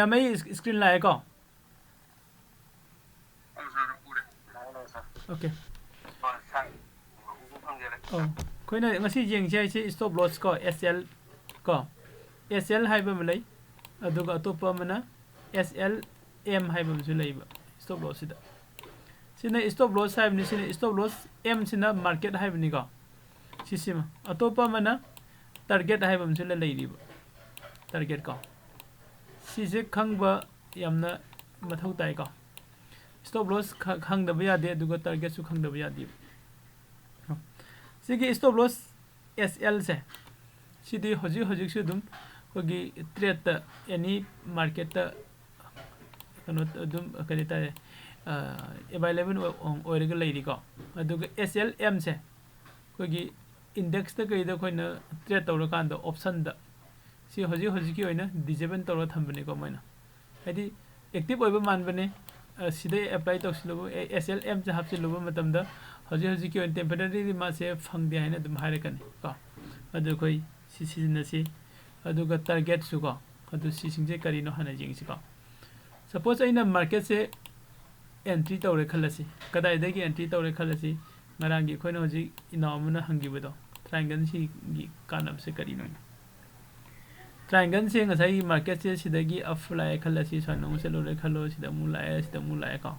ma'am आई screen लाए को okay कोई ना ngasi jeng jai si stop loss ko SL ko SL haiba malai aduga atopa mana SLM haiba su leiba stop loss sida sina stop loss haib ni sina stop loss M sina market haib ni ko sisima atopa mana target haib su le leiriba target ko sise khangba yamna mathau tai ko stop loss khangdaba yade aduga target su khangdaba yadi सिगी stop loss SL से सिदी होजी से दुम कोगी trade ता एनी market ता कनो दुम करी ता अवेलेबल ओरेगा लेरी को अदुगा SLM से कोगी इंडेक्स ता कई दा कोइना ट्रेड तौर कान दा ऑप्शन दा सी होजी की ओइना डिसेबल तौर थंबने को मैना हदी एक्टिव ओइबा मानबने सिदे अप्लाई तौसिलबो SLM से हापसिलबो मतम दा होजी की टेम्पररी मासे फंगदे है दुम हाइरकन को अदु कोई सिसिन से अदुगा टारगेट सु को अदु सिसिंजे करिनो हना जिंग से को सपोज आइना मार्केट से एंट्री तौरे खलसी कदाय दगी एंट्री तौरे खलसी ngaraंगी खोइनो होजी इनामना हंगिबदो ट्रायंगल सी गी कानब से करिनो ट्रायंगल से ngसाई मार्केट से सिदगी अफ्लाई खलसी सनो से लोरे खलो सिदा मुलाय को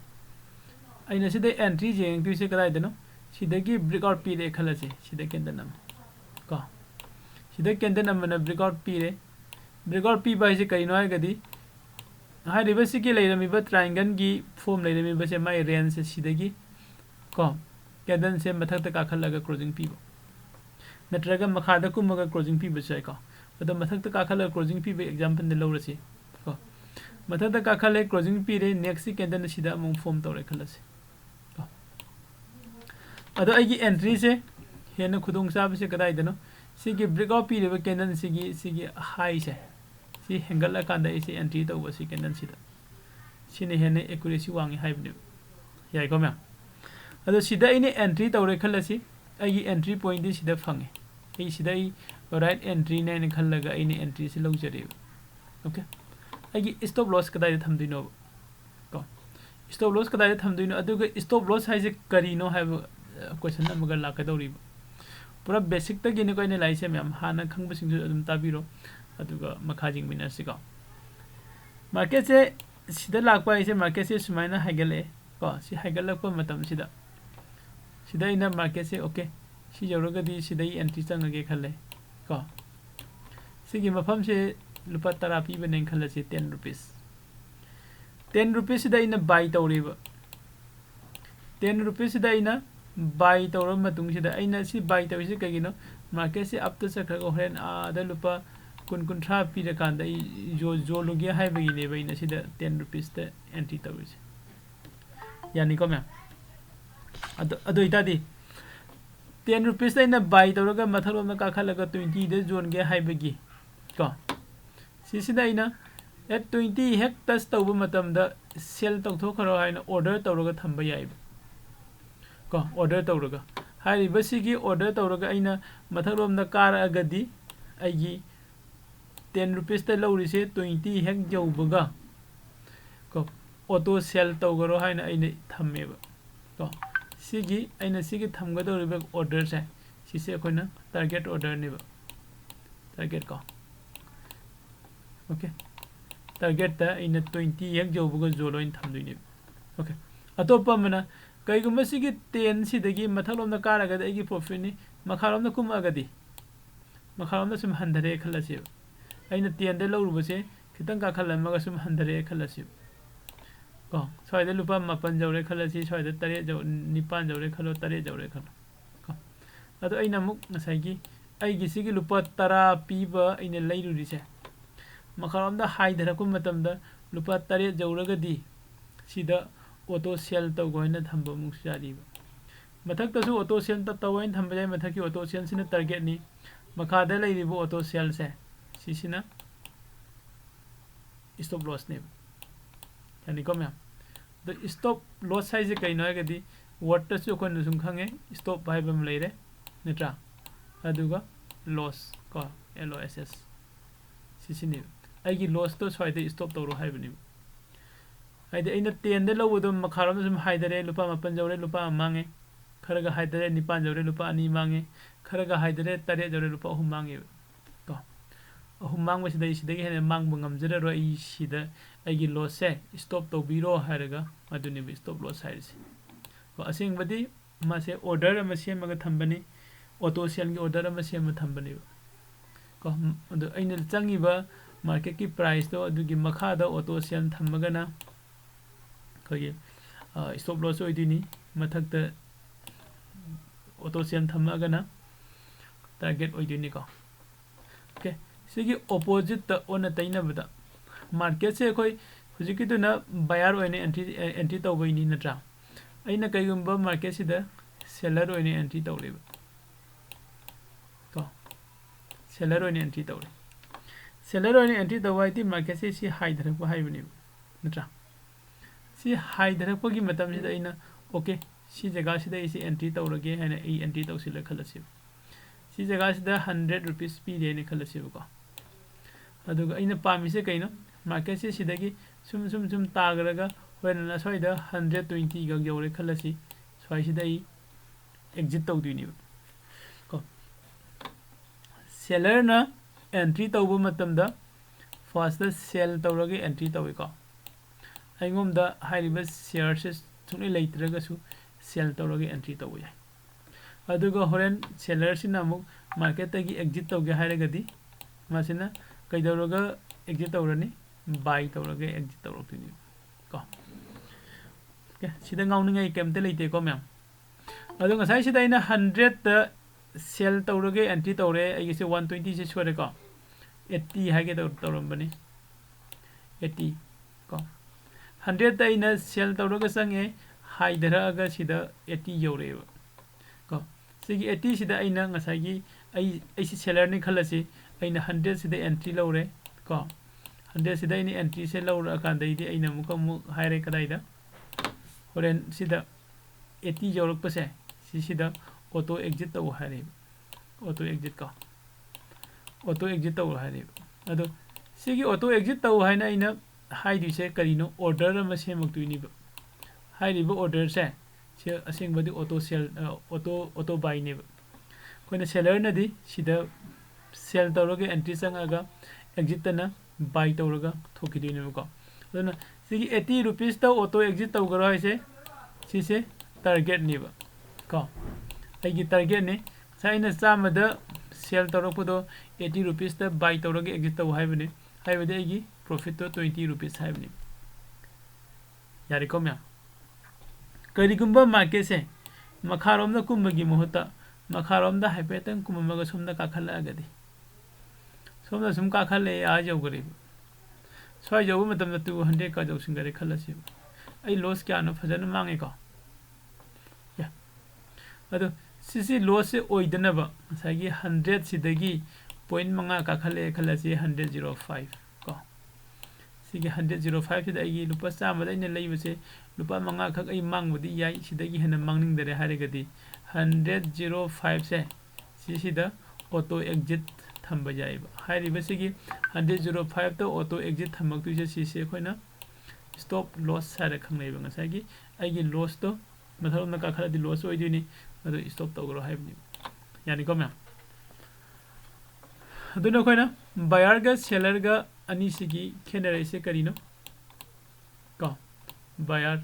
आइना सिदे एंट्री जेंग तुसे कदाय दनो सिदगी ब्रेकआउट पीरे खलसी सिदे केंदनम को सिदे केंदनम मन ब्रेकआउट पीरे ब्रेकआउट पी बाय से करिनो है गदी हाय रिवर्स की लेरमी ब ट्रायंगल की फॉर्म लेरमी ब से माय रेंज से सिदगी को केंदन से मथक तक आखलगा क्लोजिंग पीबो नत्रगा मखादा कुमगा क्लोजिंग पीबो से को अदो मथक तक आखलगा क्लोजिंग पीबो एग्जांपल ने लौरसी को मथक तक आखले क्लोजिंग पीरे नेक्स्ट केंदन सिदा मु फॉर्म तौरे खलसी अदो आइगी एंट्री से हेन खुदोंग साब से कदाय दनो सिगी ब्रेकआउट पीरेबा कैंडल सिगी हाई से सी हेंगल कांदा इसे एंट्री तौबा सी कैंडल सिदा सिने हेन एक्यूरेसी वांगी हाइबने याय को मैम अदो सिदा इने एंट्री तौरे खलसी आइगी एंट्री पॉइंट दि सिदा फंगे ए सिदा इ राइट एंट्री ने खलगा इने एंट्री से लौजरे ओके आइगी स्टॉप लॉस कदाय थमदिनो को स्टॉप लॉस कदाय थमदिनो अदुगा स्टॉप लॉस हाइजे करिनो हाइब क्वेश्चन अमगर लाकदौरी पूरा बेसिक तक कोई लाइसे मैम हाँ खंग ताबीरो मखाजिंग मिनसिको मार्केट से सिदा लाकपा इसे मार्केट से सुमाइना हाइगले को सि हाइगलप मतम सिदा इना मार्केट से ओके सि जौरगदी सिदा एंट्री चंगगे खले को सिगी मफम से लुपा 10 पीबने खलसे 10 रुपीस सिदा इना बाय तौरीबा 10 रुपीस सिदा इना बाय तौर मतुंग सिदा आइना सि बाय तौसे कगिनो मार्केट से अप तो सखरगो होरेन आदा लुपा कुन पीरे कांदा जो लुगे हाइबगिने बैना सिदा 10 रुपीस ते एंट्री तौसे यानी को मैम अदो इतादी 10 रुपीस इना बाय तौरगा मथरोम काखलगा 20 दे जोन गे हाइबगी को सिसिदा इना एट 20 हेक टच तौब मतमदा सेल तौथोखरो हाइना ऑर्डर तौरगा थंबा याइबा को ऑर्डर तौरगा हाइबसिगी ऑर्डर तौरगा आइना मथरोम कारगदी आइगी 10 रुपीस ते लौरिसे 20 हेक जौबगा को ऑटो सेल तौगरो हाइना आइना थमेबा को सिगी आइना सिगी थमगदौरिबा ऑर्डर से सिसे अखोइना टारगेट ऑर्डर नेबा टारगेट को ओके टारगेट ता आइना 20 हेक जौबगा जोलोइन थमदुइने ओके अतोपा मना कईगुम सिगी 10 सिदगी मथलोम कारगद आइगी प्रॉफिट नि मखालोम कुमगदी मखालोम सुम हंधरे खलसे आइना 10 दे लौरुबसे खितंग का खलमगा सुम हंधरे खलसे को सोयदे लुपा 9 जौरे खलसी सोयदे 3 जौ 9 जौरे खलो 3 जौरे खलो को अदो आइना मुक नसाइगी आइगी सिगी लुपा 10 पीबा आइना लैरुरिसे मखालोम दा हाइधरकु मतमदा लुपा 3 जौरगदी सिदा ऑटो सेल तौगोइन थंब मुक्सारीबा मथक्तसु ऑटो सेल तौगोइन थंब जाय मथकी ऑटो सेल सिना टारगेट नि मखादा लैरिबो ऑटो सेल से सिसिना स्टॉप लॉस ने यानी को मैम द स्टॉप लॉस साइज कइनो हैगदी वर्ड तसु कोन सुम खंगे स्टॉप हाइबम लैरे नेट्रा अदुगा लॉस को LOSS सिसिनि ꯑꯩꯒꯤ ꯂꯣꯁꯇꯣ ꯁ꯭ꯋꯥꯏꯗ ꯁ꯭ꯇꯣꯞ ꯇꯧꯔꯣ ꯍꯥꯏꯕꯅꯦꯕ ꯍꯥꯏꯗꯤ ꯑꯩꯅ 10ꯗ ꯂꯧꯕꯗꯣ ꯃꯈꯥꯔꯣꯝꯗ ꯁꯨꯝ ꯍꯥꯏꯗꯔꯦ ꯂꯨꯄꯥ 9 ꯌꯧꯔꯦ ꯂꯨꯄ 1 ꯃꯥꯡꯉꯦ ꯈꯔꯒ ꯍꯥꯏꯗꯔꯦ 9 ꯌꯧꯔꯦ ꯂꯨꯄꯥ 2 ꯃꯥꯡꯉꯦ ꯈꯔꯒ ꯍꯥꯏꯗꯔꯦ 8 ꯌꯧꯔꯦ ꯂꯨꯄꯥ 3 ꯃꯥꯡꯉꯦꯕ ꯀꯣ ꯑꯍꯨꯝ ꯃꯥꯡꯕꯁꯤꯗ ꯁꯤꯗꯒꯤ ꯍꯦꯟꯅ ꯃꯥꯡꯕ ꯉꯝꯖꯔꯔꯣꯏ ꯑꯩ ꯁꯤꯗ ꯑꯩꯒꯤ ꯂꯣꯁꯁꯦ ꯁ꯭ꯇꯣꯞ ꯇꯧꯕꯤꯔꯣ ꯍꯥꯏꯔꯒ ꯑꯗꯨꯅꯦꯕ ꯁ꯭ꯇꯣꯞ ꯂꯣꯁ ꯍꯥꯏꯔꯤꯁꯦ ꯀꯣ ꯑꯁꯦꯡꯕꯗꯤ ꯃꯥꯁꯦ ꯑꯣꯔꯗꯔ ꯑꯃ ꯁꯦꯝꯃꯒ ꯊꯝꯕꯅꯤ ꯑꯣꯇꯣ ꯁꯦꯜꯒꯤ ꯑꯣꯔꯗꯔ ꯑꯃ ꯁꯦꯝꯃ ꯊꯝꯕꯅꯦꯕ ꯀꯣ ꯑꯗꯨ ꯑꯩꯅ ꯆꯪꯉꯤꯕ ꯃꯥꯔꯀꯦꯠꯀꯤ ꯄ꯭ꯔꯥꯏꯁꯇꯣ ꯑꯗꯨꯒꯤ ꯃꯈꯥꯗ ꯑꯣꯇꯣ ꯁꯦꯜ ꯊꯝꯃꯒꯅ ꯑꯩꯈꯣꯏꯒꯤ ꯁ꯭ꯇꯣꯞ ꯂꯣꯁ ꯑꯣꯏꯗꯣꯏꯅꯤ ꯃꯊꯛꯇ ꯑꯣꯇꯣ ꯁꯦꯜ ꯊꯝꯃꯒꯅ ꯇꯥꯔꯒꯦꯠ ꯑꯣꯏꯗꯣꯏꯅꯤꯀꯣ ओके सिगी ऑपोजिट ओन तैनबदा मार्केट से अखोई हुजिकिदुना बायर ओइने एंट्री तौबैनी नत्रा अइना कैगुंबा मार्केट सिदा सेलर ओइने एंट्री तौलेबा को सेलर ओइने एंट्री तौले सेलर ओइने एंट्री तौबाइति मार्केट से सी हाई धरकबा हाइबनी नत्रा सी हाई धरकबगी मतम सिदा अइना ओके सी जगह सिदा इसी एंट्री तौरगे हैना ई एंट्री तौसिल खलसिब सी जगह सिदा 100 रुपीस पीरे ने खलसिबको अदुगा अइना पामिसे कैनो मार्केट से सिदगी सुम सुम सुम तागरगा होयना सोइदा 120 गा यौरे खलसि सोइसिदा ई एग्जिट तौदुइनि को सेलर ना एंट्री तौबो मतमदा फर्स्ट सेल तौरगे एंट्री तौइको अइगोमदा हाइरिबा शेयर से सुने लेत्रगसु सेल तौरगे एंट्री तौबो याय अदुगा होरेन सेलर सिना अमुक मार्केट तगी एग्जिट तौगे हाइरगदी मासिना कैदौरगा एग्जिट तौरनी बाय तौरगे एग्जिट तौरक्तिनि को ओके सिदा गाउनिङै केमते लेते को मैम अदु ngसाइ सिदा इना 100 त सेल तौरगे एंट्री तौरे अइसे 120 से सोरे को 80 हागे तौरमबनी 80 को 100 त इना सेल तौरगा संगे हाइदरागा सिदा 80 यौरेबा को सिगी 80 सिदा अइना ngसाइगी ऐसी सेलर नि खलसि अइना 100 सिदा एंट्री लौरे को 100 सिदा इनि एंट्री से लौरा कांदैदि अइना मुकमु हाइरे कदाइदा होरेन सिदा 80 यौरकपसे सिदा ऑटो एग्जिट तौ हाइरे ऑटो एग्जिट का ऑटो एग्जिट तौ हाइरे अदो सिगी ऑटो एग्जिट तौ हाइना अइना हाइदिसे करिनो ऑर्डर अमा सेमक्तुइनिबा हाइरिबा ऑर्डर से असेंबदी ऑटो सेल ऑटो बाय ने कोइना सेलर नदी सिदा सेल तौरगे एंट्री संगागा एग्जिट ना बाय तौरगा थोकिदिनेबको अदुना सिगी 80 रुपीस त ऑटो एग्जिट तौगरो हाइसे सिसे टारगेट निबा को आइगी टारगेट ने साइना चामदा सेल तौरकपदो 80 रुपीस त बाय तौरगे एग्जिट तौ हाइबने हाइबदे आइगी प्रॉफिट तो 20 रुपीस हाइबने यारिको म्या करिगुंबा मार्केट से मखारोमदा कुंबगी मोहता मखारोमदा हाइपेटन कुममगा सोमदा काखलागदी सोमदा सुम काखले आ जौगरे सोय जौब मतमदा 200 का जौसिंगरे खलसि आई लॉस क्या न फजन मांगे को या अदो सिसी लॉस से ओइदनबा सागी 100 सिदगी पॉइंट मंगा काखले खलसि 105 को सिगी 105 सिदा आई लुपा चामदा इन लेबसे लुपा मंगा खक आई मांगबदी याई सिदगी हेन मांगनिंग दरे हारेगदी 105 से सिदा ऑटो एग्जिट थंब जाइबा हाइरिबसिगी 105 तो ऑटो एग्जिट थमक्तुसे सिसे खोइना स्टॉप लॉस सारे खंगनेबा ngसागी आइगी लॉस तो मथलना का खरादि लॉस ओइदिनि अदो स्टॉप तौगरो हाइबनि यानी को मैम अदुना खोइना बायर गा सेलर गा अनि सिगी खेनरेसे करिनो को बायर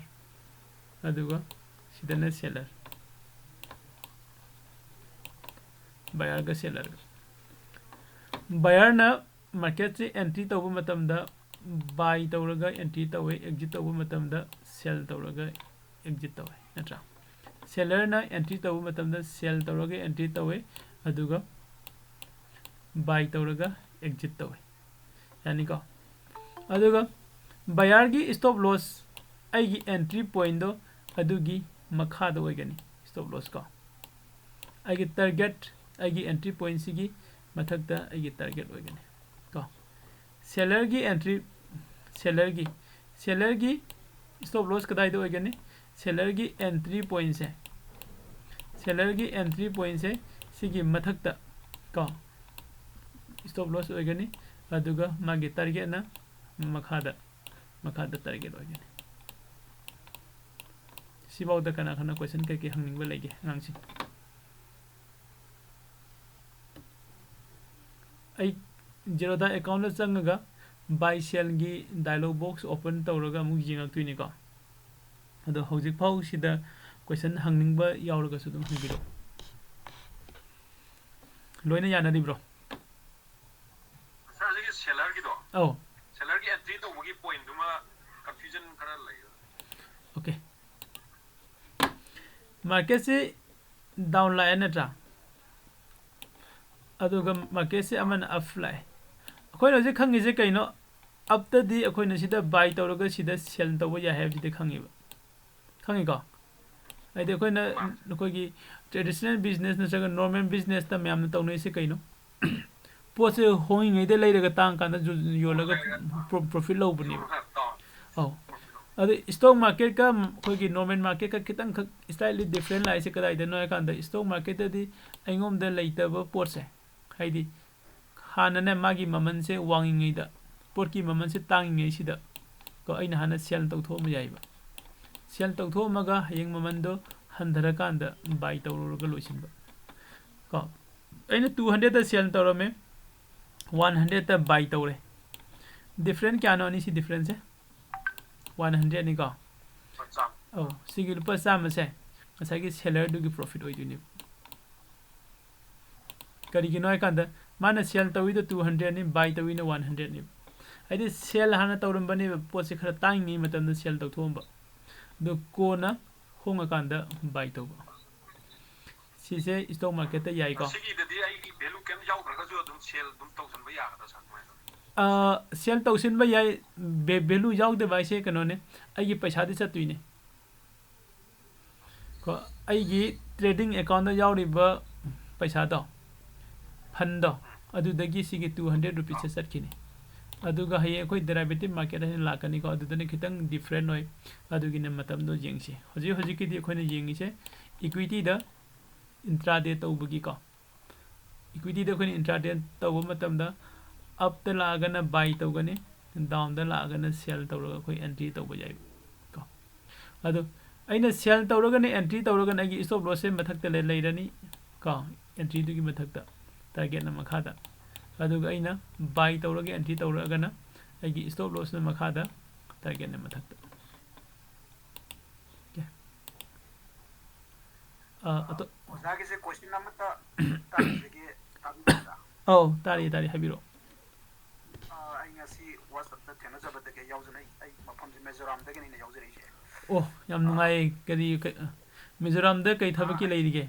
अदुगा सिदना सेलर बायर गा सेलर बायर ना मार्केट से एंट्री तौब मतमदा बाय तौरगा एंट्री तौवे एग्जिट तौब मतमदा सेल तौरगा एग्जिट तौवे नत्रा सेलर ना एंट्री तौब मतमदा सेल तौरगा एंट्री तौवे अदुगा बाय तौरगा एग्जिट तौवे यानी को अदुगा बायर की स्टॉप लॉस आइगी एंट्री पॉइंट दो अदुगी मखा दो ओइगनी स्टॉप लॉस को आइगी टारगेट आइगी एंट्री पॉइंट सिगी मथकता आइगी टारगेट ओइगनी को सेलर की एंट्री सेलर की स्टॉप लॉस कदाइ दो ओइगनी सेलर की एंट्री पॉइंट से सेलर की एंट्री पॉइंट से सिगी मथकता को स्टॉप लॉस ओइगनी aduga magi target na makhada target oigani sibaw da kana kana question kai ke hangning ba lege ngangsi ai Zerodha account la changaga buy sell gi dialog box open tawraga mu jingak tuini ko ado hojik phau sida question hangning ba yauraga su dum hangiro loina yana di bro sir ji seller gi do oh seller gi entry to gi point duma confusion kara lai okay market se down line na tra aduga market se aman up line akhoi no je khangi je kaino up ta di akhoi na sida buy tawraga sida sell tawba ya have de khangi ba khangi ko ai de akhoi na koi gi traditional business na jaga normal business ta myam na tawnai se kaino पोसे होइङ इदे लैरगा ताङ कान्दा योलगा profit लो बनि औ अदे stock market का खोगी normal market का कितंग styli different लाइ से कदाइ दनो कान्दा स्टॉक मार्केट दि अइंगोम द लैतब पोट से हाइदि हाना ने मागी ममन से वांगिङ इदा पोट की ममन से तांगिङ इसिदा को अइना हाना सेल तौथो म याइबा सेल तौथो मगा हयेंग ममन दो हंधरा कान्दा बाय तौरगा लोइसिनबा को अइना 200 द सेल तौरमे 100 ता buy तौरे different क्या नो सी difference है 100 नि को ओ सिगी लुपा चाम से ngसागी seller दुगी profit ओइदुनि करिगिनो आइकांदा माना sell तौइ द 200 नि buy तौइ न 100 नि आइदि sell हाना तौरम बनि पोसे खरा तांगि मतम sell तौथोंबा दो कोना होंगा कांदा buy तौबा सिसे स्टॉक मार्केट ता याइ को सिगी ददि आई वैल्यू केम याउद्रगा जो दुम सेल दुम तौसन बा यागदा सानमाय सेल तौसिन बा याइ वैल्यू याउदे बाइसे कनोने आइगी पैसा दि चतुइने को आइगी ट्रेडिंग अकाउंट दा याउरिबा पैसा दो फंड दो अदुदगी सिगी 200 रुपीस से सटकिने अदुगा हये कोइ डेरिवेटिव मार्केट है लाकनी को अदुदने खितंग डिफरेंट होय अदुगिने मतम दो जेंगसे होजि होजि की दि खोने जेंगिसे इक्विटी दा इंट्राडे तौबगी को इक्विटी दा खोने इंट्राडे तौब मतम दा अप ता लागना बाय तौगने डाउन दा लागना सेल तौरगा खोइ एंट्री तौब जाय को अदु अइना सेल तौरगने एंट्री तौरगने आगी स्टॉप लॉस से मथक ते लेरनी को एंट्री दुगी मथक ता टारगेट न मखादा अदुगा अइना बाय तौरगे एंट्री तौरगना आगी स्टॉप लॉस न मखादा टारगेट न मथक ता अतो ओजागे से क्वेश्चन नंबर ता ताके ताबिदा औ तारी तारी हाबिरो आई ngasi WhatsApp ता थेना जबद के याउजनै आई मफम जे मिजोराम दगे नि याउजरै छे ओ याम नुंगाई करी मिजोराम द कै थबकी लैरिगे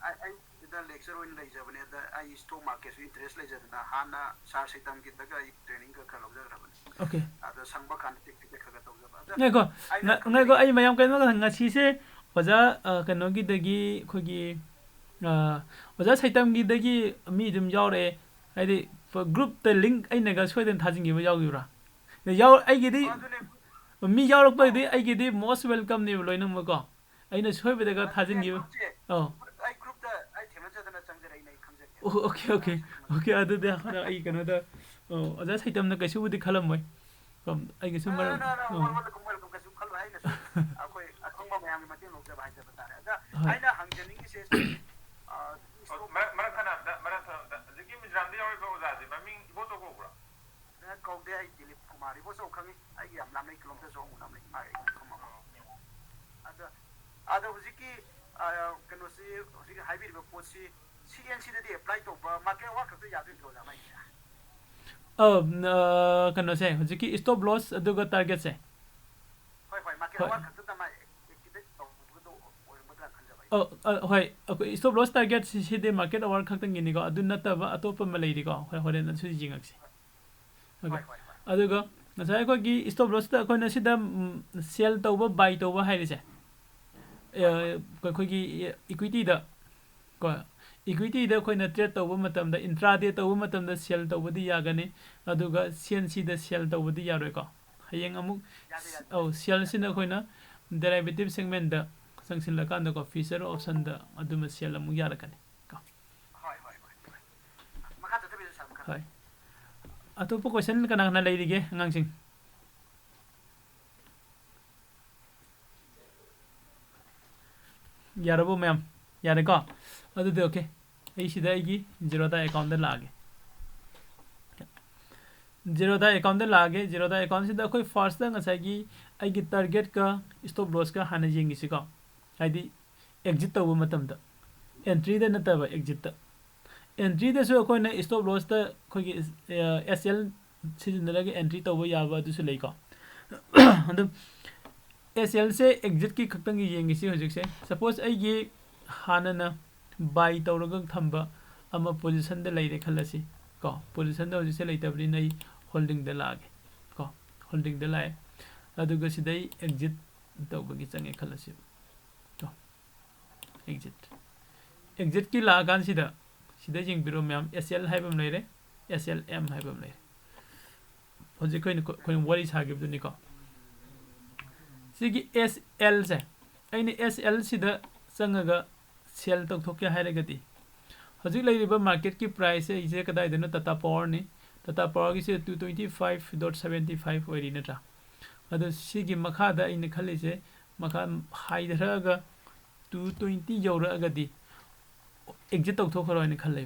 आई द लेक्चर ओइन लैजबने द आई स्टॉक मार्केट सु इंटरेस्ट लैजदना हाना सार सैतम की दगा आई ट्रेनिंग का खलौजरबन ओके अद संबा खान टेक्निक खगा तौजबा नाइको आई मयाम कैनो ngasi से ओजा कनो की दगी खोगी ओजा सैतम की दगी मी दुम यावरे हाइदि ग्रुप द लिंक आइनगा सोइदन थाजिंगिबा यावगिब्रा याव आइगिदि मी यावरकपदि आइगिदि मोस्ट वेलकम नि लोइनम को आइना सोइबदगा थाजिंगिबा ओ आई ग्रुप द आई थेना जदना चंगजरै नै खंजे ओके ओके ओके अदु दे खरा आई कनो द ओजा सैतम न कैसु बुदि खलमय कम आइगे सु मर वेलकम कैसु खल हाइना अखोइ अखंबा मयाम नि मते लोकजा बाइ जबा तारे दा आइना हंजनिंग से मरा खाना मरा जकी मिजराम दे यावै को जाजे ममिंग बोतो को ब्रा ना कौदे आई दिलीप कुमार इबो सो खंगी आई याम नाम नै किलोमीटर सो नाम नै माय खमा आदा हुजिकी कनो से हुजिकी हाइब्रिड पोसी सीएनसी दे अप्लाई तो मार्केट वर्क तो यादु तो जामाय कनो से हुजिकी स्टॉप लॉस अदुगा टारगेट से होय होय मार्केट वर्क तो तमाय एक्टिवेट तो बुदो ओइबदा खंजाबाय होय स्टॉप लॉस टारगेट सिदे मार्केट अवर खक्तंग गिनी को अदु नतबा अतोप म लैरि को होय होरे न सु जिंगक्से ओके अदुगा नसाय को की स्टॉप लॉस ता कोइ नसिदा सेल तौबा बाय तौबा हाइरिसे कोइ की इक्विटी दा को इक्विटी दा कोइ न ट्रेड तौबा मतम दा इंट्राडे तौबा मतम दा सेल तौबदी यागने अदुगा सीएनसी दा सेल तौबदी यारोय को हयेंग अमुक औ सेल सिना कोइ न डेरिवेटिव सेगमेंट दा संगसिन लकान को फ्यूचर ऑप्शन दा अदुम सेल अमुक यारकने को हाय हाय हाय मखा तबे साम खा हाय atop question kana na leirige angangsing yarabo ma'am yare ko adu de okay ei sida igi Zerodha account da lage Zerodha account da lage Zerodha account sida koi first da ngasai gi ai gi target ka stop loss ka hana jingi si ko aidi exit tawu matam da entry da nata ba exit da entry da so koi na stop loss da koi gi SL season लगे entry तब याबा दुसु लई को अंदु SL से exit की खक्तंग येंगी सी हजिक से suppose I ये हानना bye तौरग थंबा अमा position दे लैरे खलसी को पोजीशन दे हजिक से लैतबरी नै होल्डिंग दे लागे को होल्डिंग दे लाए अदुग सिदै एग्जिट तौबगी चंगे खलसी तो एग्जिट की लागान सिदा सिदा जिंग बिरो मैम SL हाइबम लैरे SLM हाइबम लैरे हजिक कोइन वरी सागिबदुनी को सिगी SL से आइने SL सिदा चंगगा सेल तौथोके हाइरगदी हजिक लैरिबा मार्केट की प्राइस है इजे कदाइ देनो टाटा पावर नि टाटा पावर की से 225.75 ओइरि नत्रा अदो सिगी मखादा आइने खलिसे मखा हाइदरगा 220 यौरगदी एग्जिट तौथोखरो आइने खलै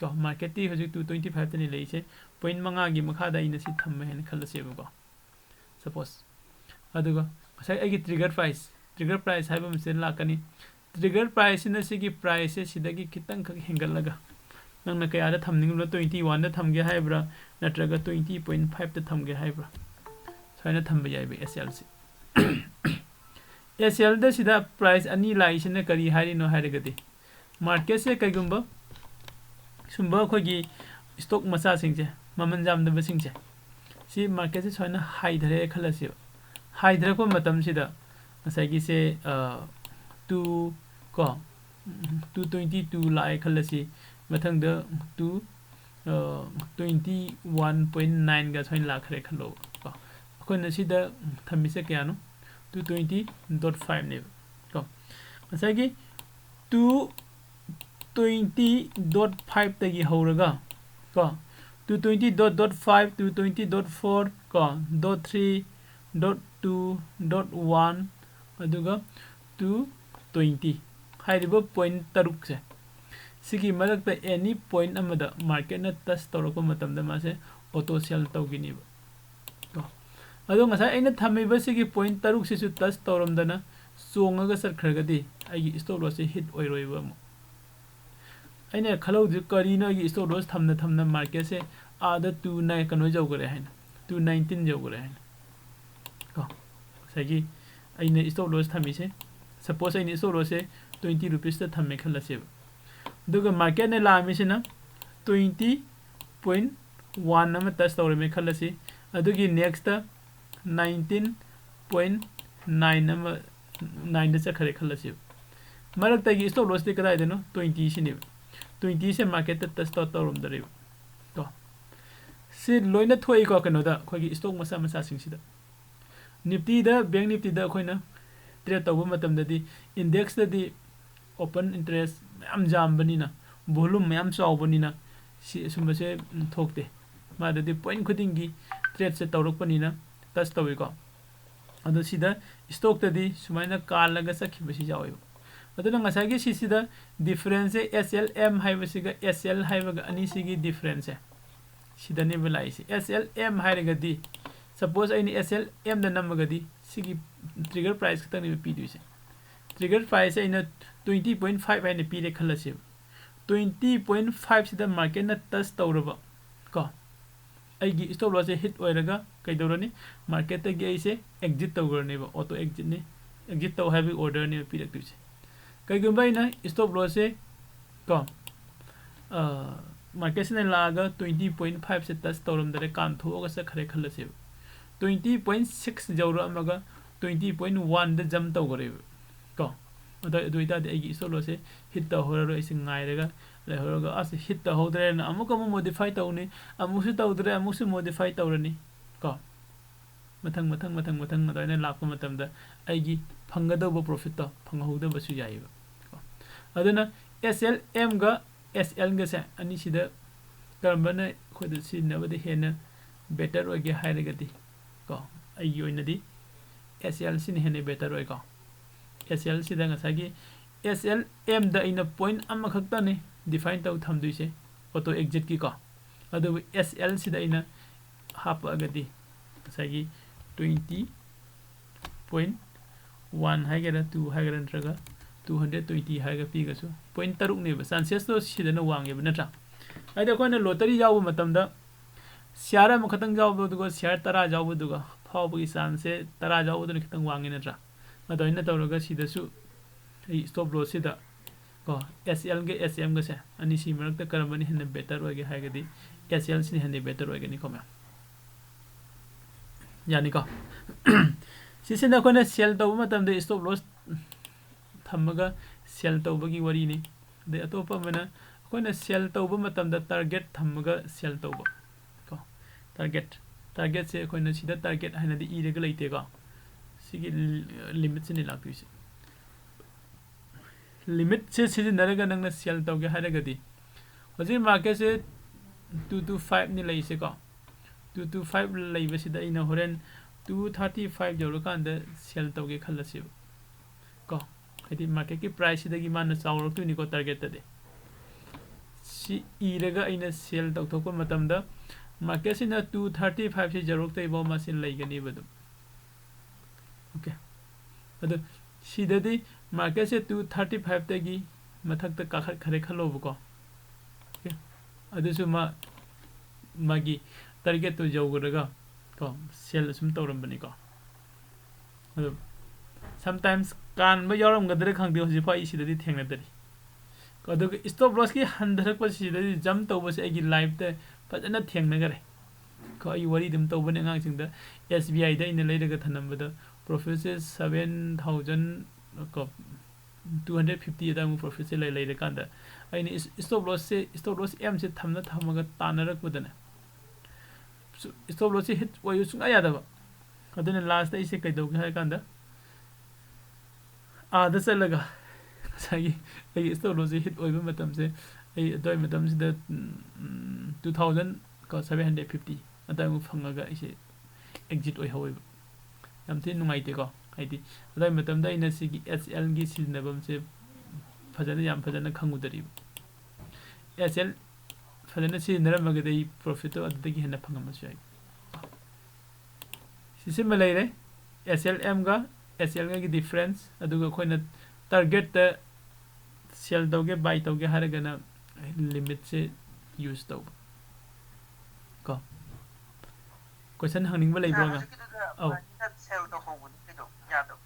तो मार्केट ती हजिक 225 तनि लैसे पॉइंट मंगा गी मखादा इन सी थम्मे हेन खलसेबको सपोज अदुगा सै आगी ट्रिगर प्राइस हाइबम से लाकनी ट्रिगर प्राइस इन सिगी प्राइस से सिदगी खितंग ख हेंगलगा नंगना कयादा थमनिंगलो 21 दा थमगे हाइब्रा नत्रगा 20.5 दा थमगे हाइब्रा सैना थम्बे याइबे SL से SL दा सिदा प्राइस अनि लाइसिने करी हारिनो हाइरगदि मार्केट से कइगुंबा सुंबा खोगी स्टॉक मचा सिंचे ममन जामदब सिंचे सी मार्केट से सोना हाइधरे खलसी हाइधरे को मतम सिदा नसागी से 2 को 222 लाए खलसी मथंग द 21.9 गा सोइन लाखरे खलो को अखोन सिदा थम्मी से क्यानो 220.5 ने को नसागी 220.5 तगी हौरगा को 220.5 220.4 को .3.2.1 अदुगा 220 हाइरिबो पॉइंट तरुक से सिगी मरक एनी पॉइंट अमदा मार्केट न टच तौरको मतमदा मासे ऑटो सेल तौगिनी को अदो ngasa aina thamiba sigi point taruk sisu touch tauramdana songaga sarkhragadi ai stop loss hit oiroiba mo aina khalo ju karina gi stop loss thamna market se ada 29 kano jogre hain 219 jogre hain ko sagi aina stop loss thami se suppose aina stop loss se 20 rupees ta thamme khalase duga market ne la mi se na 20.1 na touch tawre me khalase adugi next 19.9 na 9 da chakhare khalase marak ta gi stop loss de kada ideno 20 sini 20 से market touch तौरम दरे तो से लोइना थोई को कनो दा खोगी stock मसा मसा सिंग निफ्टी दा बैंक निफ्टी दा खोइना ट्रेड तौब मतम ददी इंडेक्स ददी ओपन इंटरेस्ट मैम जाम बनिना वॉल्यूम मैम चाव बनिना सी सुमसे थोकते मा ददी पॉइंट खुदिंगी ट्रेड से तौरक बनिना टच तौई को अदो सिदा स्टॉक ददी सुमाइना कालगा सखिबसी जावे अदुना ngसागी सिसिदा डिफरेंस है SLM हाइबसिगा SL हाइबगा अनि सिगी डिफरेंस है सिदने बलाइसी SLM हाइरगदी सपोज आइनी SLM द नमगदी सिगी ट्रिगर प्राइस खतने पीदुसे ट्रिगर प्राइस आइना 20.5 आइना पीरे खलसे 20.5 सिदा मार्केट न टच तौरबा को आइगी स्टॉप लॉस हिट ओइरगा कैदौरनी मार्केट तगे आइसे एग्जिट तौगरनेबा ऑटो एग्जिट ने एग्जिट तौ हैवी ऑर्डर ने पीरक्तुसे कईगुंबाइना स्टॉप लॉस से को मार्केट से लागा 20.5 से टच तौरम दरे काम थोगा से खरे खलसे 20.6 जौरा अमगा 20.1 द जम तौगरे को अदुइता दे एगी स्टॉप लॉस से हिट तौहरो इसे ngairega लेहरगा अस हिट तौदरे न अमुक मॉडिफाई तौनी अमुसु तौदरे अमुसु मॉडिफाई तौरनी को मथंग अदने लाप मतमदा एगी फंगदब प्रॉफिट तो फंगहौदबसु याइबा अदुना SLM गा SL गा से अनि सिदा ꯀꯔꯝꯕꯅ ꯑꯩꯈꯣꯏꯗ ꯁꯤꯖꯤꯟꯅꯕꯗ ꯍꯦꯟꯅ ꯕꯦꯇꯔ ꯑꯣꯏꯒꯦ ꯍꯥꯏꯔꯒꯗꯤ ꯀꯣ ꯑꯩꯒꯤ ꯑꯣꯏꯅꯗꯤ ꯑꯦꯁ ꯑꯦꯜ ꯁꯤꯅ ꯍꯦꯟꯅ ꯕꯦꯇꯔ ꯑꯣꯏꯀꯣ ꯑꯦꯁ ꯑꯦꯜ ꯁꯤꯗ ꯉꯁꯥꯏꯒꯤ ꯑꯦꯁ ꯑꯦꯜ ꯑꯦꯝꯗ ꯑꯩꯅ ꯄꯣꯏꯟ ꯑꯃꯈꯛꯇꯅꯤ ꯗꯤꯐꯥꯏꯟ ꯇꯧ ꯊꯝꯗꯣꯏꯁꯦ ꯑꯣꯇꯣ ꯑꯦꯛꯖꯤꯠꯀꯤꯀꯣ ꯑꯗꯨꯕꯨ ꯑꯦꯁ ꯑꯦꯜ ꯁꯤꯗ ꯑꯩꯅ ꯍꯥꯞꯄꯛꯑꯒꯗꯤ ꯉꯁꯥꯏꯒꯤ 20.1 ꯍꯥꯏꯒꯦꯔꯥ 2 ꯍꯥꯏꯒꯦꯔꯥ ꯅꯠꯇ꯭ꯔꯒ 220 ꯍꯥꯏꯔꯒ ꯄꯤꯒꯁꯨ ꯄꯣꯏꯟ ꯇꯔꯨꯛꯅꯦꯕ ꯆꯥꯟꯁꯦꯁꯇꯣ ꯁꯤꯗꯅ ꯋꯥꯡꯉꯦꯕ ꯅꯠꯇ꯭ꯔꯥ ꯍꯥꯏꯗꯤ ꯑꯩꯈꯣꯏꯅ ꯂꯣꯇꯔꯤ ꯌꯥꯎꯕ ꯃꯇꯝꯗ ꯁꯤꯌꯥꯔ ꯑꯃꯈꯛꯇꯪ ꯌꯥꯎꯕꯗꯨꯒ ꯁꯤꯌꯥꯔ 10 ꯌꯥꯎꯕꯗꯨꯒ ꯐꯥꯎꯕꯒꯤ ꯆꯥꯟꯁꯁꯦ 10 ꯌꯥꯎꯕꯗꯨꯅ ꯈꯤꯇꯪ ꯋꯥꯡꯉꯦ ꯅꯠꯇ꯭ꯔꯥ ꯑꯗꯨꯃꯥꯏꯅ ꯇꯧꯔꯒ ꯁꯤꯗꯁꯨ ꯑꯩ ꯁ꯭ꯇꯣꯞ ꯂꯣꯁꯁꯤꯗ ꯀꯣ ꯑꯦꯁ ꯑꯦꯜꯒ ꯑꯦꯁ ꯑꯦꯝꯒꯁꯦ ꯑꯅꯤꯁꯤ ꯃꯔꯛꯇ ꯀꯔꯝꯕꯅ ꯍꯦꯟꯅ ꯕꯦꯇꯔ ꯑꯣꯏꯒꯦ ꯍꯥꯏꯔꯒꯗꯤ ꯑꯦꯁ ꯑꯦꯜꯁꯤꯅ ꯍꯦꯟꯅ ꯕꯦꯇꯔ ꯑꯣꯏꯒꯅꯤꯀꯣ ꯃꯌꯥꯝ ꯌꯥꯅꯤꯀꯣ ꯁꯤꯁꯤꯅ ꯑꯩꯈꯣꯏꯅ ꯁꯦꯜ ꯇꯧꯕ ꯃꯇꯝꯗ ꯁ꯭ꯇꯣꯞ ꯂꯣꯁ ꯊꯝꯃꯒ ꯁꯦꯜ ꯇꯧꯕꯒꯤ ꯋꯥꯔꯤꯅꯤ ꯑꯗꯩ ꯑꯇꯣꯞꯄ ꯑꯃꯅ ꯑꯩꯈꯣꯏꯅ ꯁꯦꯜ ꯇꯧꯕ ꯃꯇꯝꯗ ꯇꯥꯔꯒꯦꯠ ꯊꯝꯃꯒ ꯁꯦꯜ ꯇꯧꯕ ꯀꯣ ꯇꯥꯔꯒꯦꯠꯁꯦ ꯑꯩꯈꯣꯏꯅ ꯁꯤꯗ ꯇꯥꯔꯒꯦꯠ ꯍꯥꯏꯅꯗꯤ ꯏꯔꯒ ꯂꯩꯇꯦꯀꯣ ꯁꯤꯒꯤ ꯂꯤꯃꯤꯠꯁꯤꯅꯤ ꯂꯥꯛꯇꯣꯏꯁꯦ ꯂꯤꯃꯤꯠꯁꯦ ꯁꯤꯖꯤꯟꯅꯔꯒ ꯅꯪꯅ ꯁꯦꯜ ꯇꯧꯒꯦ ꯍꯥꯏꯔꯒꯗꯤ ꯍꯧꯖꯤꯛ ꯃꯥꯔꯀꯦꯠꯁꯦ 225ꯅꯤ ꯂꯩꯁꯦꯀꯣ 225 ꯂꯩꯕꯁꯤꯗ ꯑꯩꯅ ꯍꯣꯔꯦꯟ 235 ꯌꯧꯔꯀꯥꯟꯗ ꯁꯦꯜ ꯇꯧꯒꯦ ꯈꯜꯂꯁꯦꯕ ꯀꯣ ꯍꯥꯏꯗꯤ ꯃꯥꯔꯀꯦꯠꯀꯤ ꯄ꯭ꯔꯥꯏꯁꯁꯤꯗꯒꯤ ꯃꯥꯅ ꯆꯥꯎꯔꯛꯇꯣꯏꯅꯤꯀꯣ ꯇꯥꯔꯒꯦꯠꯇꯗꯤ ꯁꯤ ꯏꯔꯒ ꯑꯩꯅ ꯁꯦꯜ ꯇꯧꯊꯣꯛꯄ ꯃꯇꯝꯗ ꯃꯥꯔꯀꯦꯠꯁꯤꯅ 235ꯁꯤ ꯌꯧꯔꯛꯇ꯭ꯔꯤꯐꯥꯎ ꯃꯁꯤ ꯂꯩꯒꯅꯤꯕ ꯑꯗꯨꯝ ꯑꯣꯀꯦ ꯑꯗꯣ ꯁꯤꯗꯗꯤ ꯃꯥꯔꯀꯦꯠꯁꯦ 235ꯇꯒꯤ ꯃꯊꯛꯇ ꯀꯥꯈꯠꯈ꯭ꯔꯦ ꯈꯜꯂꯣꯕꯀꯣ ꯑꯣꯀꯦ ꯑꯗꯨꯁꯨ ꯃꯥꯒꯤ ꯇꯥꯔꯒꯦꯠꯇꯨ ꯌꯧꯈ꯭ꯔꯒ ꯀꯣ ꯁꯦꯜ ꯑꯁꯨꯝ ꯇꯧꯔꯝꯕꯅꯤꯀꯣ ꯑꯗꯣ ꯁꯝꯇꯥꯏꯝꯁ ꯀꯥꯟꯕ ꯌꯥꯎꯔꯝꯒꯗ꯭ꯔꯥ ꯈꯪꯗꯦ ꯍꯧꯖꯤꯛꯐꯥꯎ ꯑꯩ ꯁꯤꯗꯗꯤ ꯊꯦꯡꯅꯗꯔꯤ ꯑꯗꯨꯒ ꯁ꯭ꯇꯣꯞ ꯂꯣꯁꯀꯤ ꯍꯟꯊꯔꯛꯄꯁꯤꯗꯗꯤ ꯖꯝ ꯇꯧꯕꯁꯦ ꯑꯩꯒꯤ ꯂꯥꯏꯐꯇ ꯐꯖꯅ ꯊꯦꯡꯅꯈꯔꯦ ꯀꯣ ꯑꯩ ꯋꯥꯔꯤ ꯑꯗꯨꯝ ꯇꯧꯕꯅꯦ ꯑꯉꯥꯡꯁꯤꯡꯗ ꯑꯦꯁ ꯕꯤ ꯑꯥꯏꯗ ꯑꯩꯅ ꯂꯩꯔꯒ ꯊꯅꯝꯕꯗ ꯄ꯭ꯔꯣꯐꯤꯠꯁꯦ 7,000 ꯀꯣ 250 ꯑꯗꯥꯏꯃꯨꯛ ꯄ꯭ꯔꯣꯐꯤꯠꯁꯦ ꯂꯩꯔꯀꯥꯟꯗ ꯑꯩꯅ ꯁ꯭ꯇꯣꯞ ꯂꯣꯁ ꯑꯦꯝꯁꯦ ꯊꯝꯃꯒ ꯇꯥꯟꯅꯔꯛꯄꯗꯅꯦ ꯁ꯭ꯇꯣꯞ ꯂꯣꯁꯁꯦ ꯍꯤꯠ ꯑꯣꯏꯌꯨ ꯁꯨꯡꯌꯥ ꯌꯥꯗꯕ ꯑꯗꯨꯅ ꯂꯥꯁꯇ ꯑꯩꯁꯦ ꯀꯩꯗꯧꯒꯦ ꯍꯥꯏ ꯀꯥꯟꯗ ꯑꯥꯗ ꯆꯠꯂꯒ ꯉꯁꯥꯏꯒꯤ ꯑꯩꯒꯤ ꯁ꯭ꯇꯣꯞ ꯂꯣꯁꯁꯦ ꯍꯤꯠ ꯑꯣꯏꯕ ꯃꯇꯝꯁꯦ ꯑꯩ ꯑꯗꯨꯋꯥꯏ ꯃꯇꯝꯁꯤꯗ 2,750 ꯑꯗꯨꯋꯥꯏꯃꯨꯛ ꯐꯪꯉꯒ ꯑꯩꯁꯦ ꯑꯦꯛꯖꯤꯠ ꯑꯣꯏꯍꯧꯋꯦꯕ ꯌꯥꯝ ꯊꯤꯅ ꯅꯨꯡꯉꯥꯏꯇꯦꯀꯣ ꯍꯥꯏꯗꯤ ꯑꯗꯨꯋꯥꯏ ꯃꯇꯝꯗ ꯑꯩꯅ ꯁꯤꯒꯤ ꯑꯦꯁ ꯑꯦꯜꯒꯤ ꯁꯤꯖꯤꯟꯅꯐꯝꯁꯦ ꯌꯥꯝ ꯐꯖꯅ ꯈꯪꯉꯨꯗꯔꯤꯕ ꯑꯦꯁ ꯑꯦꯜ ꯐꯖꯅ ꯁꯤꯖꯤꯟꯅꯔꯝꯃꯒꯗꯤ ꯑꯩ ꯄ꯭ꯔꯣꯐꯤꯠꯇꯣ ꯑꯗꯨꯗꯒꯤ ꯍꯦꯟꯅ ꯐꯪꯉꯝꯕꯁꯨ ꯌꯥꯏ ꯁꯤꯁꯤꯃ ꯂꯩꯔꯦ ꯑꯦꯁ ꯑꯦꯜ ꯑꯦꯝꯒ ꯑꯦꯁ ꯑꯦꯜꯒꯒꯤ ꯗꯤꯐ꯭ꯔꯦꯟꯁ ꯑꯗꯨꯒ ꯑꯩꯈꯣꯏꯅ ꯇꯥꯔꯒꯦꯠꯇ ꯁꯦꯜ ꯇꯧꯒꯦ ꯕꯥꯏ ꯇꯧꯒꯦ ꯍꯥꯏꯔꯒꯅ ꯂꯤꯃꯤꯠꯁꯦ ꯌꯨꯁ ꯇꯧꯕ ꯀꯣ ꯀꯣꯏꯁꯟ ꯍꯪꯅꯤꯡꯕ ꯂꯩꯕ꯭ꯔꯣ ꯑꯉꯥꯡ ꯑꯧ ꯁꯦꯜ ꯇꯧꯍꯧꯕꯗꯤ ꯀꯩꯗꯧ ꯌꯥꯗꯕ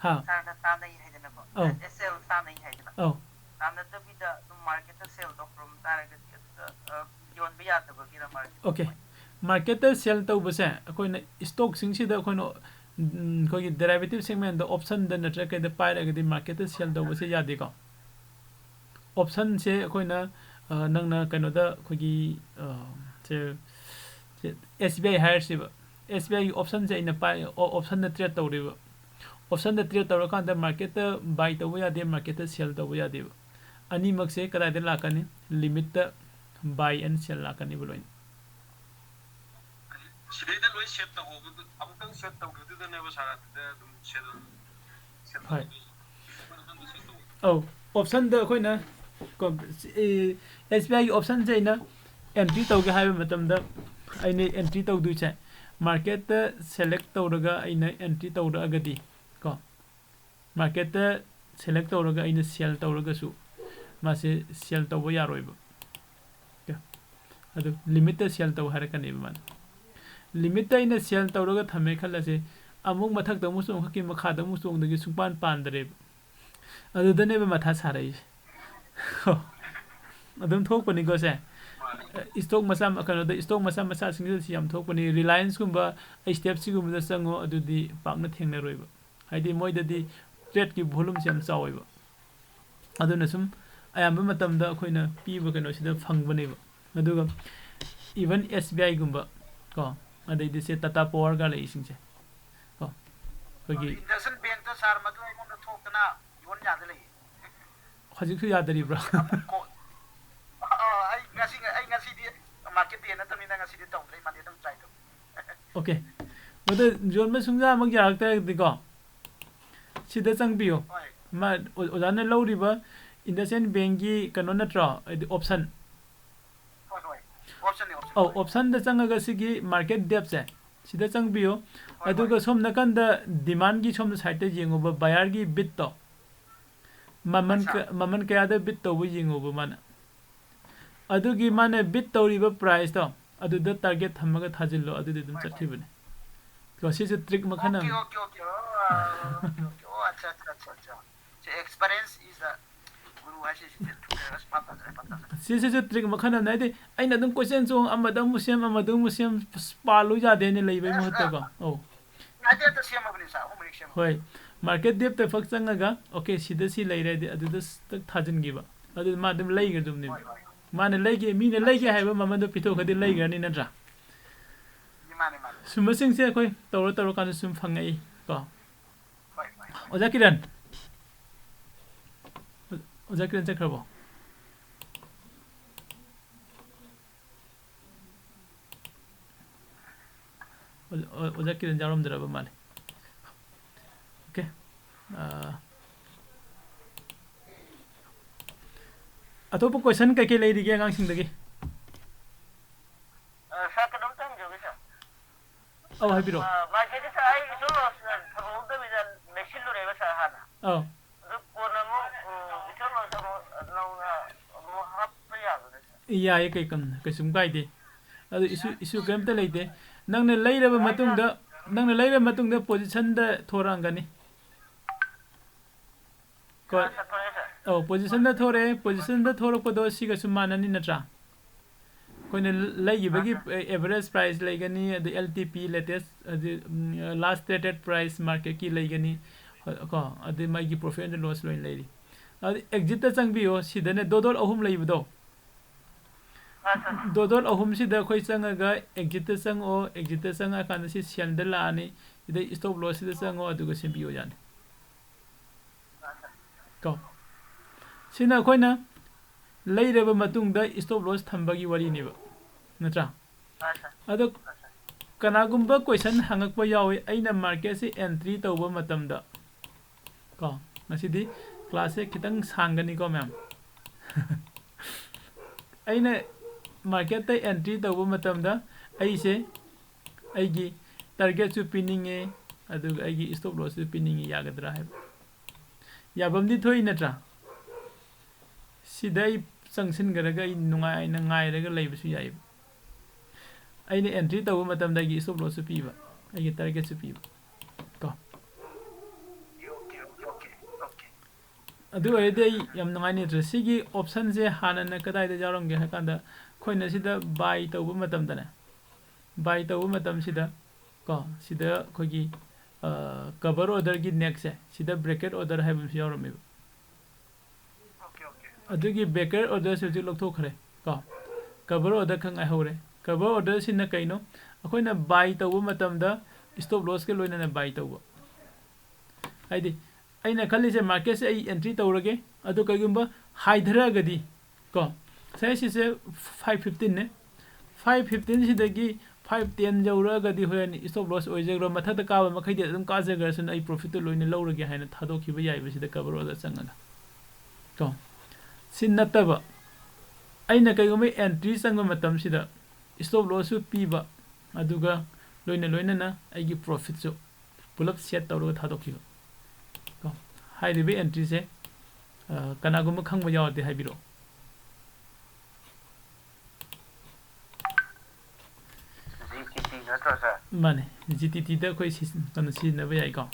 ꯍꯥ ꯁꯥꯔꯅ ꯇꯥꯟꯅꯩ ꯍꯥꯏꯗꯅꯀꯣ ꯑꯧ ꯁꯦꯜ ꯇꯥꯟꯅꯩ ꯍꯥꯏꯗꯅ ꯑꯧ ꯇꯥꯟꯅꯗꯕꯤꯗ ꯑꯗꯨꯝ ꯃꯥꯔꯀꯦꯠꯇ ꯁꯦꯜ ꯇꯧꯔꯝ ꯇꯥꯔꯒꯗꯤ ꯑꯗꯨꯗ ꯌꯣꯟꯕ ꯌꯥꯗꯕꯒꯤꯔ ꯃꯥꯔꯀꯦꯠ ꯑꯣꯀꯦ ꯃꯥꯔꯀꯦꯠꯇ ꯁꯦꯜ ꯇꯧꯕꯁꯦ ꯑꯩꯈꯣꯏꯅ ꯁ꯭ꯇꯣꯛꯁꯤꯡꯁꯤꯗ ꯑꯩꯈꯣꯏꯅ ꯑꯩꯈꯣꯏꯒꯤ ꯗꯦꯔꯥꯏꯚꯦꯇꯤꯞ ꯁꯦꯒꯃꯦꯟꯗ ꯑꯣꯞꯁꯟꯗ ꯅꯠꯇ꯭ꯔꯒ ꯀꯩꯗ ꯄꯥꯏꯔꯒꯗꯤ ꯃꯥꯔꯀꯦꯠꯇ ꯁꯦꯜ ꯇꯧꯕꯁꯦ ꯌꯥꯗꯦꯀꯣ ꯑꯣꯞꯁꯟꯁꯦ ꯑꯩꯈꯣꯏꯅ ꯅꯪꯅ ꯀꯩꯅꯣꯗ ꯑꯩꯈꯣꯏꯒꯤ ꯑꯦꯁ ꯕꯤ ꯑꯥꯏ ꯍꯥꯏꯔꯁꯤꯕ ꯑꯦꯁ ꯕꯤ ꯑꯥꯏꯒꯤ ꯑꯣꯞꯁꯟꯁꯦ ꯑꯩꯅ ꯑꯣꯞꯁꯟꯗ ꯇ꯭ꯔꯦꯠ ꯇꯧꯔꯤꯕ ꯑꯣꯞꯁꯟꯗ ꯇ꯭ꯔꯦꯠ ꯇꯧꯔꯀꯥꯟꯗ ꯃꯥꯔꯀꯦꯠꯇ ꯕꯥꯏ ꯇꯧꯕ ꯌꯥꯗꯦ ꯃꯥꯔꯀꯦꯠꯇ ꯁꯦꯜ ꯇꯧꯕ ꯌꯥꯗꯦꯕ ꯑꯅꯤꯃꯛꯁꯦ ꯀꯗꯥꯏꯗ ꯂꯥꯛꯀꯅꯤ ꯂꯤꯃꯤꯠꯇ ꯕꯥꯏ ꯑꯦꯟ ꯁꯦꯜ ꯂꯥꯛꯀꯅꯤꯕ ꯂꯣꯏꯅ ꯁꯤꯗꯩꯗ ꯂꯣꯏ ꯁꯦꯠ ꯇꯧꯍꯧꯕꯗꯨ ꯑꯃꯨꯛꯇꯪ ꯁꯦꯠ ꯇꯧꯈꯤꯕꯗꯨꯗꯅꯦꯕ ꯁꯥꯔ ꯑꯗꯨꯗ ꯑꯗꯨꯝ ꯍꯣꯏ ꯑꯧ ꯑꯣꯞꯁꯟꯗ ꯑꯩꯈꯣꯏꯅ ꯑꯦꯁ ꯕꯤ ꯑꯥꯏꯒꯤ ꯑꯣꯞꯁꯟꯁꯦ ꯑꯩꯅ ꯑꯦꯟꯇ꯭ꯔꯤ ꯇꯧꯒꯦ ꯍꯥꯏꯕ ꯃꯇꯝꯗ ꯑꯩꯅ ꯑꯦꯟꯇ꯭री तौदुइसे मार्केट सेलेक्ट तौरगा अइना एंट्री तौरगदी को मार्केट सेलेक्ट तौरगा अइना सेल तौरगसु मासे सेल तौबो यारोइबो अदु लिमिट सेल तौ हारकने मान लिमिट अइना सेल तौरगा थमे खलसे अमुक मथक तमु सों हकि मखा दमु सों दगे सुपान पांदरे अदुदने मथा सारै अदुम थोकपनि गोसे स्टॉक मसा कनो स्टॉक मसा मसा सिंगल सी याम थोकपनि रिलायंस गुंबा स्टेप सिगुम चंगो अदुदी पाकना थेंगना रोइबो हाइदि मोइददी ट्रेड की वॉल्यूम से हम चावइबो अदुना सुम अयाम मतमदा अखोइना पीबो कनो सिदा फंगबनेबो अदुगा इवन एसबीआई गुंबा को अदैदि से टाटा पावर गा लेसिंगसे को होगी इंडस्ट्रियल बैंक तो सार मदु अमोन थोकना योन याद लई हजिकु यादरिब्रा आई ngasi di market dia na tami na nga sidi tong play mali tong try to okay madu jon ma sungja mak yarak ta diko sida changbiyo ma ojana lawriba IndusInd Bank gi kano natra option option da changaga sigi market depth se sida changbiyo aduga som nakanda demand gi som side ta jingoba buyer gi bid to maman kaya da bid to bu jingoba mana adugi mana bid tawriba price to aduda target thamaga thajillo aduda dum chathibane ko si trick makhana okay oh acha experience is the guru hasi si trick makhana na de aina dum question chong amadam musem palu ja de ne leibai mohta ko oh ade ta siam abni sa umrik siam hoi market depth te fak changaga okay sida si leire de aduda tak thajin giba adu ma dum leiga dum ne माने लेगे मीने लेगे हाइबा ममन पिथो खदि लेगरनि नत्रा माने सुमसिंग से कोइ तौर कान सुम फंगै को ओजा किरण चक्रबो ओजा किरण जारम दरबा माले ओके अतोप क्वेश्चन कई लेरिगे आगांसिंदगी सर कदम तंग जोगे सर औ हाबिरो मार्केट से आई सो थबोद बिजन मेशिन लो रेबा सर हाना औ कोनमो इथलो सरो नौना मो हाप याबो या ये कई कम कसुम गाइदे अदु इशु केमते लेते नंगने लेरबा मतुंगदा पोजीशन दा थोरांगनी को oh position da thore ko do siga sumana ni natra koine lagi bagi average price legani the LTP latest the last traded price market ki legani ko adi mai gi profit and loss loin lady adi exit ta changbiyo sidane dodol ahum leibudo dodol ahum sida khoi changaga exit ta changa kan si sandal ani ida stop loss sida chango adu ko simbiyo jan ko सिना कोइना लेरबा मतुंगदा stop loss थंबगी वरी निबा नत्रा अदो कनागुंबा क्वेश्चन हंगकपा यावे आइना मार्केट से एंट्री तौबा मतमदा को नसिदी क्लास से खितंग सांगनी को मैम आइना मार्केट ते एंट्री तौबा मतमदा आइसे आइगी टारगेट सु पिनिंगे अदु आइगी स्टॉप लॉस सु पिनिंगे यागदरा है याबमदी थोइ नत्रा सिदाई संगसिन गरगा नुंगाई न गायरगा लेबसु याइ आइने एंट्री तव मतम दागी स्टॉप लॉस पीबा आइगे टारगेट सु पीबा को ओके अदु अयदे यम नुंगाइने सिगी ऑप्शन से हानन कदाइ द जारंगे हकांदा खोइना सिदा बाय तव मतम दना बाय तव मतम सिदा को सिदा खोगी कवर ऑर्डर की नेक्स्ट है सिदा ब्रैकेट ऑर्डर है बम यारमे अदुगी बेकर ऑर्डर से जो लौथोखरे को कवर ऑर्डर खंग आइहौरे कवर ऑर्डर सिना कइनो अखोइना बाय तव मतमदा स्टॉप लॉस के लोइना बाय तव आइदि आइना खल्ली से मार्केट से आई एंट्री तवरगे अदु कइगुंबा हाइधरागदी को साइस से 515 ने 515 सिदगी 510 जौरगदी होयन स्टॉप लॉस ओइजग्रो मथादा काबा मखैदि अदुम काजगरसन आई प्रॉफिट तो लोइना लौरगे हाइना थादोखिबा याइबा सिदा कवर ऑर्डर चंगना को सिन्नतबा आइना कइगुमै एंट्री चंग मतम सिदा स्टॉप लॉस सु पीबा अदुगा लोइना ना आइगी प्रॉफिट सु पुलप सेट तौरगा थादोखिबा को हाइरिबे एंट्री से कनागुम खंगबा यावते हाइबिरो माने जीटीटी दा कोइ कन सिनबा याइ को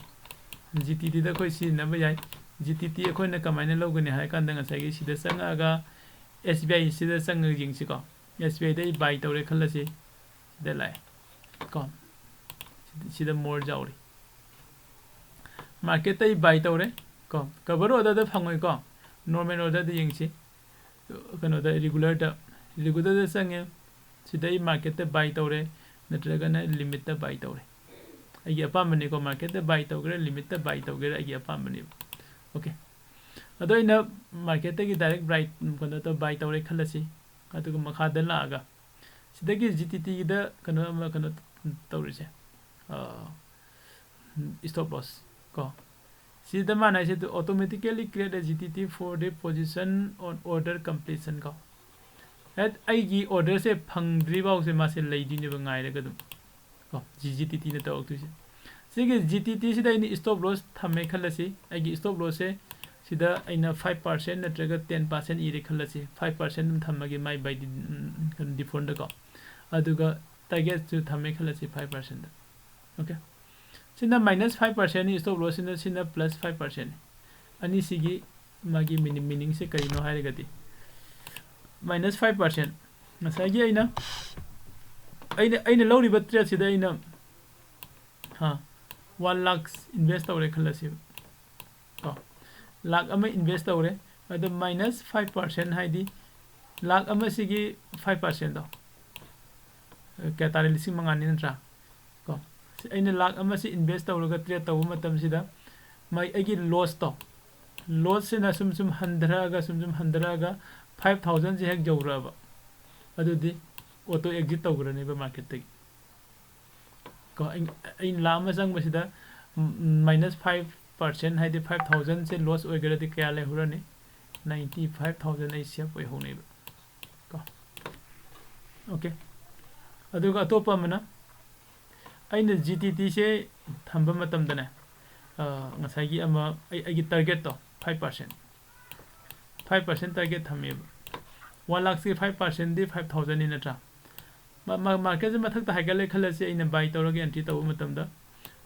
जीटीटी दा कोइ सिनबा याइ जीटीटी अखोइना कमाइना लौगने हाय कांदा ngसाइगे सिदा संगागा एसबीआई सिदा संग जिंगसि को एसबीआई दे बाय तौरे खल्लसि दे लाइ को सिदा मोर जाउरि मार्केट तै बाय तौरे को कवर ऑर्डर दा फंगोय को नॉर्मल ऑर्डर दे जिंगसि कनो दा रेगुलर दा संगे सिदा मार्केट दा बाय तौरे नत्रगना लिमिट दा बाय तौरे आइगे अपामने को मार्केट दा बाय तौगरे लिमिट दा बाय तौगरे आइगे अपामने ओके अदो इन मार्केट की डायरेक्ट ब्राइट कोन तो बाय तौरे खलसी अदुग मखा द लागा सिदगी GTT दा कनो तौरिसे stop loss ko sida mana se to automatically create a GTT for the position on order completion ko at aigi order se phangdri baw se ma se leidi ne bangai re gadum ko GTT ne to tu se sige GTT sida ini stop loss thame khalasi aigi stop loss se sida aina 5% natraga 10% ire khalasi 5% thamagi mai by default ko aduga target to thame khalasi 5% okay sina minus 5% is stop loss sina plus 5% ani sigi magi meaning se kari no hai gati minus 5% masagi aina low riba trade sida aina ha 1 lakh invest awre khalasi ko lakh ama invest awre adu minus 5% haidi lakh ama sigi 5% do kya tare lising mangani ntra ko aina lakh ama si invest tawraga trade taw matam sida mai agi loss to loss se na sum handraga 5000 je hek jawra ba adudi auto exit tawgrani ba market tagi ko ain lama sang basida minus 5% haide 5000 se loss oigara di kya le hurani 95000 ai sia poi hone ba ko okay aduga atopa mana aina GTT se thamba matam dana ngasagi ama ai target to 5% target thame 1 lakh se 5% di 5000 in atra market se mathak ta haigale khalase aina buy tawrage entry taw matam da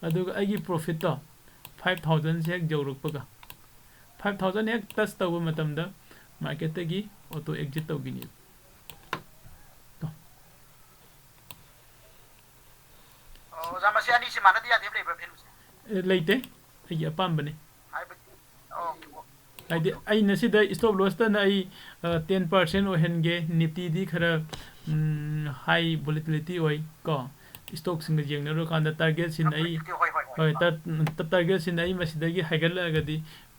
aduga ai profit to 5000 se jawruk paga 5000 ek tas taw matam da market tagi auto exit taw gini Zamasi ani si mana dia temple ba leite ai apam bane ai na sida stop loss ta na ai 10% o henge nifty di khara high volatility oi ko stock sing jeng na ro kan target sin ai hoi ta target sin ai masida gi hagal ga di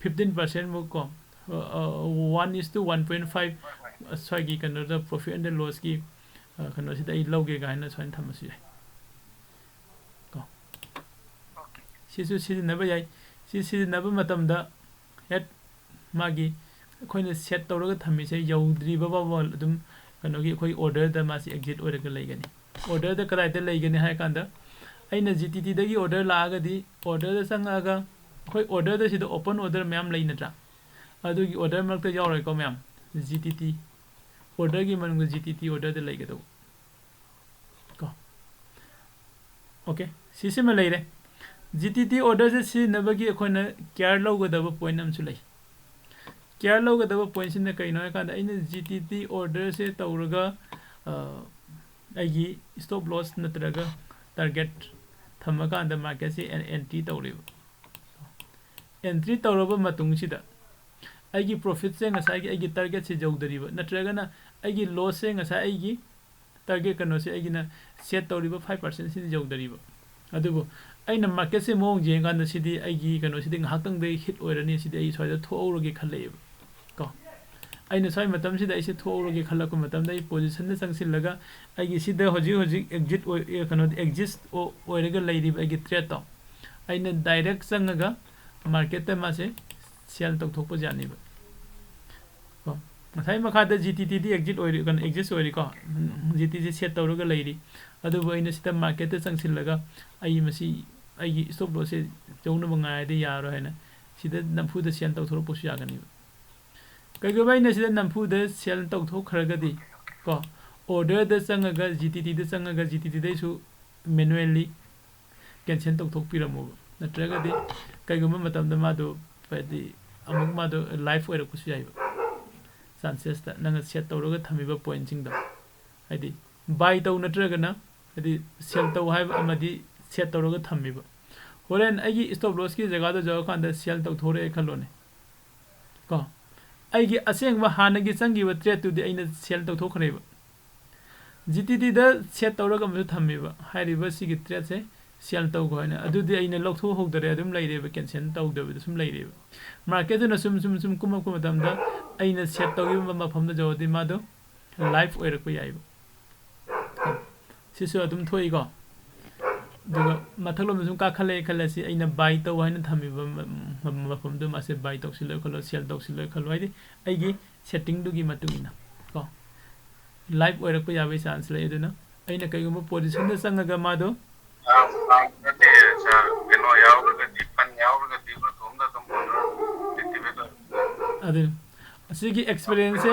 15% mo ko 1:1.5 swagi kan da profit and loss gi kan sida ai loge ga na swan thamasi si naba yai si naba matam da het magi khoina set tawraga thami se yaudri ba dum kanogi khoi order da ma si exit oraga leigani order da kadai da leigani hai kanda aina GTT da gi order la ga di order da sanga ga khoi order da si da open order ma'am leina tra adu gi order mak ta yaw ko ma'am GTT order gi man GTT order da leiga do ko okay si se ma leire GTT order se si nabagi khona care logo da point am chulai care logo da point sin kai no ka da ina GTT order se tawraga agi stop loss natraga target thamaga da market se entry tawriba entry tawraba matung sida agi profit se ngasa agi target se jawdariba natraga na agi loss se ngasa agi target kano se agi na set tawriba 5% se jawdariba adugo aina market se mong jeng kan sidi aigi kano sidi nghaktang de hit oirani sidi ai soida thooroge khale ko aina soi matam sida ise thooroge khala ko matam dai position de sangsil laga aigi sida hoji exit kano exist oirega leiri aigi trade to aina direct sangaga market ta ma se sell tok thok po jani ba ko mathai makha da GTT di exit oiri kan exist oiri ko GTT set tawroga leiri adu boina sida market ta sangsil laga ai masi ai stop loss se jawna bangai de yaro haina sida nampu da sell tawthoro posu yagani kai ga baina sida nampu da sell tawthok kharaga di ko order da sangaga GTT da sangaga GTT dai su manually cancel tawthok piramo natraga di kai ga matam da ma do padi amuk ma do life oira kusu yai chances ta nanga set tawroga thamiba point jing da hadi buy taw natraga na hadi sell taw hai amadi set tawraga thamiba horen aigi stop loss ki jaga da jaw kan da sell taw thore khalone ko aigi aseng ba hanagi changi wa trade tu di aina sell taw thokhreba GTT da set tawraga mu thamiba hairiba sigi trade se sell taw goina adu di aina loktho hogdare adum leireba cancel taw da sum leireba market na sum kuma dam da aina set taw gi ma pham da jaw di ma do life oira ko yaiba Sissu अदुम थोइको दुगा मथलोम सुम का खले खलसी अइना bye तो हाइना थमिबा मफम दु मासे bye तोक्सिलो खलो cell तोक्सिलो खलो हाइदि अइगी setting दुगी मतुगिना को live ओइरक याबे chance ले दुना अइना कइगुम पोजीशन द संगगा मादो अदु सिगी एक्सपीरियंस से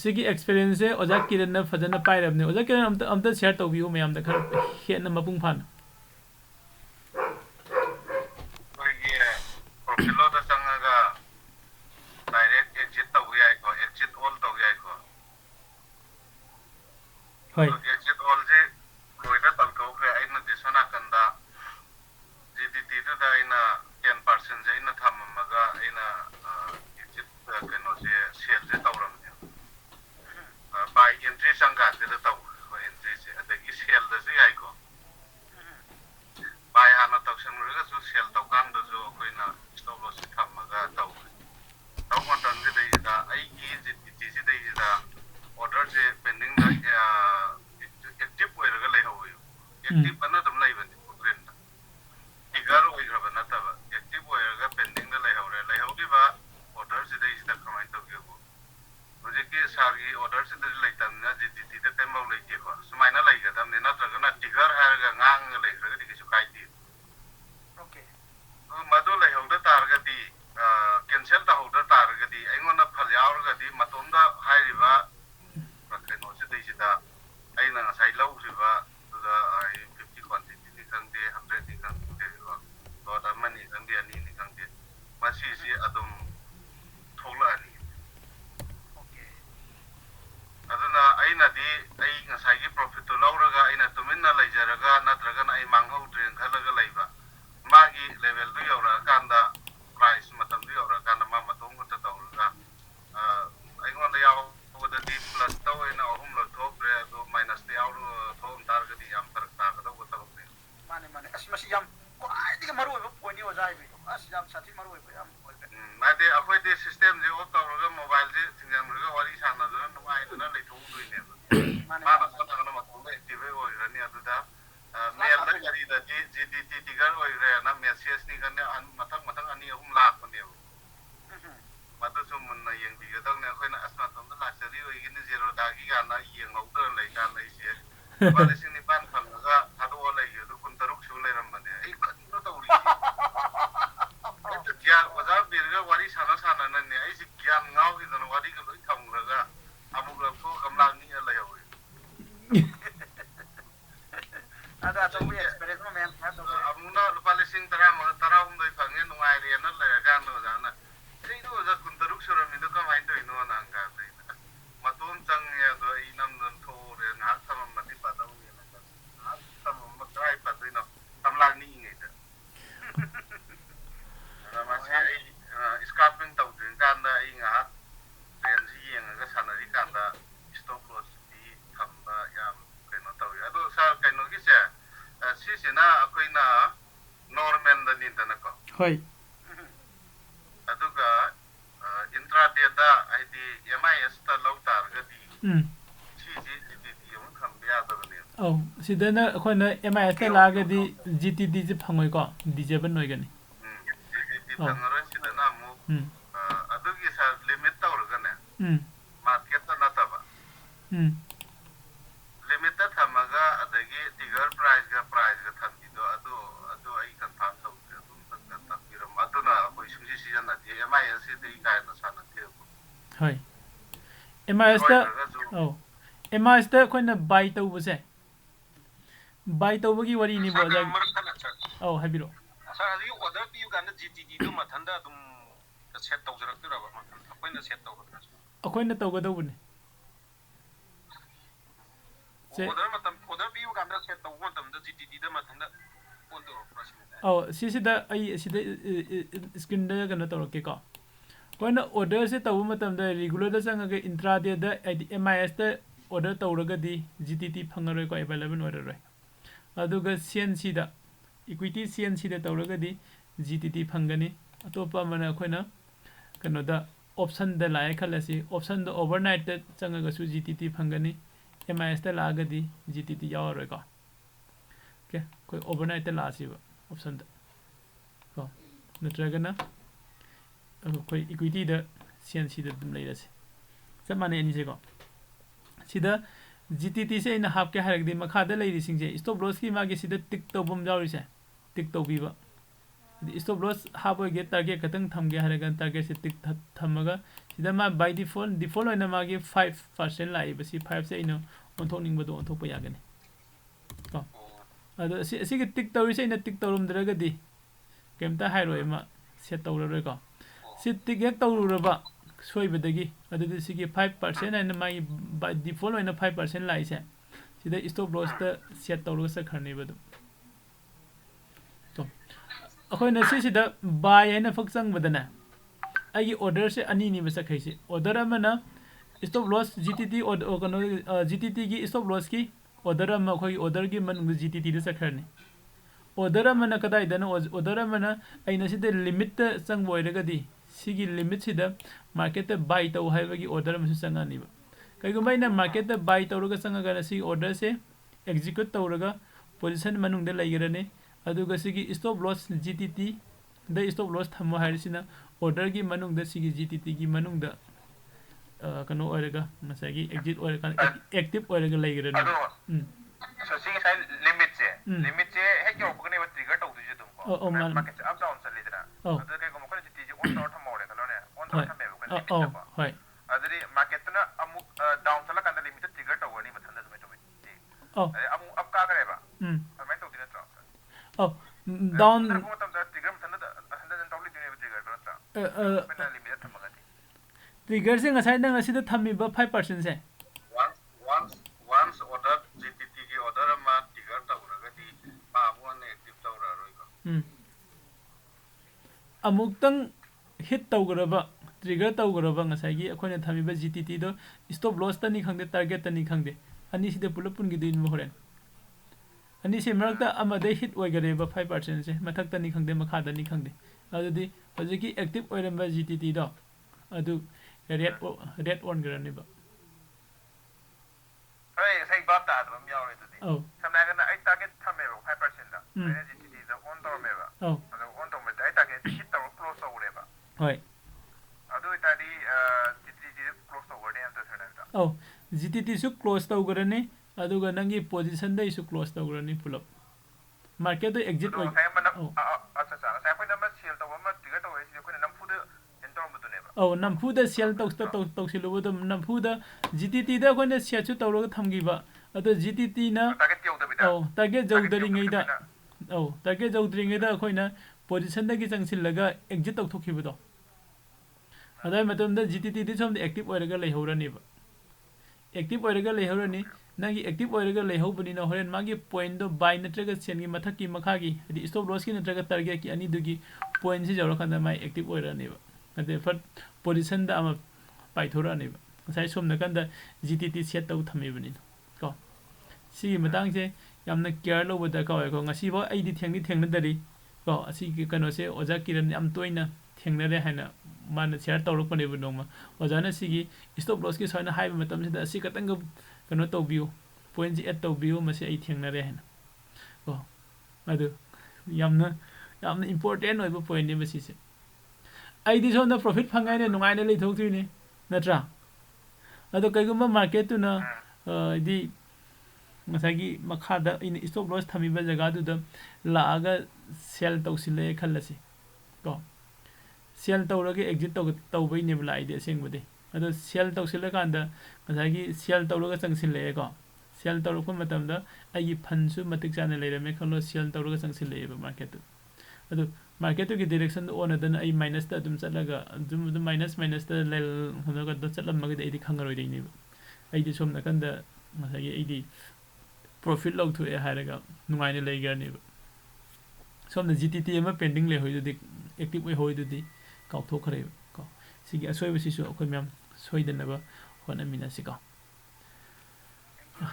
सिगी एक्सपीरियंस से ओजा किरण फजन पाइरबने ओजा किरण अमता शेयर तौबियो मैम द खर हेन मपुंग फान होय exit all je loida talko kre aina disona kanda gdt to da aina 10% je aina thammaga aina exit kano je sale je tawram ne by entry sanga de taw entry je adagi sale da je ai ko by hana takshan murga su sale tawkan da jo koina stoploss thammaga taw man de da ai ki gdt je da order je pending da active oiraga lay hawayo active bana dum lay bani program da tigar oira bana ta active oiraga pending da lay hawdi ba order je dai da comment to gebo project ke sagi order je dai lay tan na gdt da kai mau lay ke ko sumaina lay ga dam ne na tra na tigar ha ga ngang lay ga di su kai di okay madu lay hawda tar ga di cancel ta hawda tar ga di aingon na phal yaw ga di matom da hai ri ba kano se dei da aina ngasai lau riba da ai 50 quantity ni kang de 100 ni kang de lo da mani kang de ani ni kang de masi si adum thola ani okay aduna aina di ai ngasai gi profit to lauraga aina tuminna laijaraga natraga na ai manghau dren khalaga laiba magi level du yora kanda price matam du yora kanda ma matong ko ta tawra ai ngon da yaw da di plus to ina ohum lo top re do minus de yaw thom tar ga di yam tar ta ga do ta ro mane asmasi yam ko ai diga maru ba poni wa jai bi as yam sati maru ba yam ma de akhoi de system je o ta ro ga mobile je tinga mur ga wari sana do no ai do na le thu du ne mane ma sa ta na ma thong de active o ra ni adu da mail da kari da gdt tigar o ra na message ni ga ne mathang ani ohum lakh ne madu sumun na yeng bi ga dang ne khoi na asma tom da luxury o gi ni Zerodha gi ga na yeng ngau da lai ka lai se ba le sing ni ban phang ga hadu o lai ge du kun taruk su lai ram ba ne ai ka no ta uri ya waza bir ga wari sana sana na ne ai si gyan ngau gi da wari ga loi thong ra ga amu ga pho kam lang ni lai ho ada to we experience mo men ha to amu na lupa le sing tara ma tara hum doi phang ne nungai re na lai ga no da na sei do za kun taruk su ra mi do ka mai to ino na ga dai matum chang ya do I nam non tho re na tham ma ti pa da ni na ka tham ma trai pa do ino tam lang ni ngai da na ma se ai scalping tau din kan da I nga ren si yeng ga sanari kan da stoploss di tham ba yam kai no tau ya do sa kai no gi se si se na akoi na normal da ni da na ko होय aduga intraday da ID MIS ta law tar ga di GTD yong tham ya da ne औ सिदना अखोना MIS ता लागदी GTD जे फंगोय को disable नोयगनी GTD tangaro sida na mu adugi sa limit ta ur ga ne market ta na ta ba limit ta thamaga adagi tigar price ga tham di do adu ai kan pha ta dum ta ta biram aduna koi suji season na di MIS de ga na sa na the होय MIS ता औ MIS ता अखोना bye तौबसे bye तौबगी worry नि बो जा औ हाबिरो sir हजी order PU गान जीटीडी दु मथंदा दुम सेट तौजरक्तरा बा मथन अखोइना सेट तौगदरा अखोना तौगदौबने से ऑर्डर पियु गान सेट तौ मतम द जीटीडी द मथंदा ऑन दो प्रश्न औ सिसिदा आई सिदा स्क्रीन दा कनो तौरके को कोना ऑर्डर से तौ मतम दा रेगुलर दा संगा इंट्राडे दा MIS ता ऑर्डर तौरगदी GTT फंगरोय को अवेलेबल ओररोय अदुगा CNC दा इक्विटी CNC दा तौरगदी GTT फंगनी अतोपा मन अखोना कनो दा ऑप्शन दा लाय खलसी ऑप्शन दा ओवरनाइट दा चंगा गसु GTT फंगनी MIS ꯇ ꯂꯥꯛꯑꯒꯗꯤ GTT ꯌꯥꯎꯔꯔꯣꯏꯀꯣ ओके कोई ओवरनाइट लासीब ऑप्शन को नत्रगना कोई इक्विटी द CNC द तुम लेरसे सब माने एनी को सिदा GTT से इन हाफ के हारगदी मखा द लेरी सिंग जे स्टॉप लॉस की मागे सिदा टिक तो बम जाउरी से टिक तो बीबा स्टॉप लॉस हाफ होगे टारगेट खतंग थमगे हारगन टारगेट से टिक थमगा सिदा मा बाय डिफॉल्ट ओना मागे 5% लाई बसी 5 से इनो ओंथोनिंग बदो ओंथोप यागने को अदो सिगे टिक तौरिसे इन टिक तौरमद्रगदी केमता हाइरोय मा सेट तौररोय को सि टिक हेक तौरुरबा सोइबदगी अदुदि सिगे 5% एन माई बाय डिफॉल्ट ओना 5% लाइसे सिदा स्टॉप लॉस ता सेट तौरग सखरने बदु तो अखोइना सिसिदा बाय हैना फक्चंग बदना आगी ऑर्डर से अनि नि बसखैसे ऑर्डर अमना स्टॉप लॉस GTT और GTT की स्टॉप लॉस की ऑर्डर अमा खोई ऑर्डर की मन GTT the सखरने order Amna कदाई then order अमना आइना सिदे लिमिट चंग बोइरगदी सिगी लिमिट सिदा मार्केट बाय तौ हाइबगी ऑर्डर अमसु चंगानिबा कइगुमाइना मार्केट बाय तौरगा चंगागा सी ऑर्डर से एग्जीक्यूट तौरगा पोजीशन मनुंग द लैगरने अदुगा सिगी स्टॉप लॉस GTT द स्टॉप लॉस थमो हाइरसिना ऑर्डर की मनुंग द सिगी GTT की मनुंग द कनो ओइरगा मसागी एग्जिट ओइरगा एक्टिव ओइरगा लैगरने so see sai limit se heck your bugni with trigger to do oh man market up down salidra adu ke ko ko ji on door thamore kalone on door thame ko oh hoy adri market na amu down sala kan limit trigger to wani mathanda me to oh amu up ka kare ba amai to dina tra oh down ko tam da trigger mathanda handa tawli dine trigger tra pena limit thamaga trigger से ngasai nang asida thamiba 5% से once order GTT की order मा trigger तौरगदी मा one active तौररोय को अमुक्तंग hit तौगरबा trigger तौगरबा ngasai gi अखोने थमिबा GTT दो स्टॉप लॉस तनी खंगदे टारगेट तनी खंगदे अनि सिदे पुलपुन गी दिन मोहरेन अनि से मरकता अमदे हिट ओइगरेबा 5% से मथक तनी खंगदे मखा तनी खंगदे अदुदी हजिकी एक्टिव ओइरबा GTT दो अदु रेड ऑन करनेबा hey sai bab ta dum yaw re tu oh samna ga na ai target thame ba 5% da ai GTT da on door me ba oh ado on door me ai target hit ta close over ba hoy ado itadi GTT close over ne anta thana da oh GTT su close तौगरने अदुगा नंगी position दे सु close तौगरने pull up market दो exit sai mana acha sa sai ko na ma sel to ma trigger to ai ko na fu de enter mu ne ba oh namfuda sel tausilubu namfuda GTT da koine sechu tawroga thamgiba ado GTT na target yaw da bida oh target jawdari ngeida oh target jawdari ngeida koina position da gi changsillaga exit tawthokibado adai matam da GTT di som active oiraga leihorani ba active oiraga leihorani nagi active oiraga leihobani na horen magi point do buy natraga sen gi mathak ki makha gi adi stop loss ki natraga target ki ani dugi point se jawra khanda mai active oirani ba अदे फट position दा अम पाइथोराने ngasai somna kanda GTT set tau thamibani ko si matang se yamna care lo bada ka ko ngasi bo ai di thengna dari ko asi ki kano se oja kiran am toina thengna re hana man share tawrok pane bu noma oja na si gi stop loss ki soina high matam se da si katang kano to view point ji at to view ma se ai thengna re hana ko adu yamna important oi bu point ni ba si se ai di sonda profit phangai ne nungai ne leithok thui ne natra ado kaiguma market tu na di masagi makha da in stop loss thamiba jaga du da laaga sell tawsile khallasi ko sell tawrage exit tawbai ne bla idea seng bode ado sell tawsile kan da masagi sell tawraga changsile ko sell tawrok matam da ai fan su matik chana leirame khallo sell tawraga changsile ba market tu ado market की direction on adana ai minus ta dum chalaga dum minus ta lel honaga da chalam magi ai di khangaroi dei ni ai di somna kan da masagi ai di profit log thu e haraga nungai ne lei gar ni somna GTT ma pending le hoi di active we hoi di kaw tho khare ko sigi asoi basi su akoi myam soi den ba hona mina si ko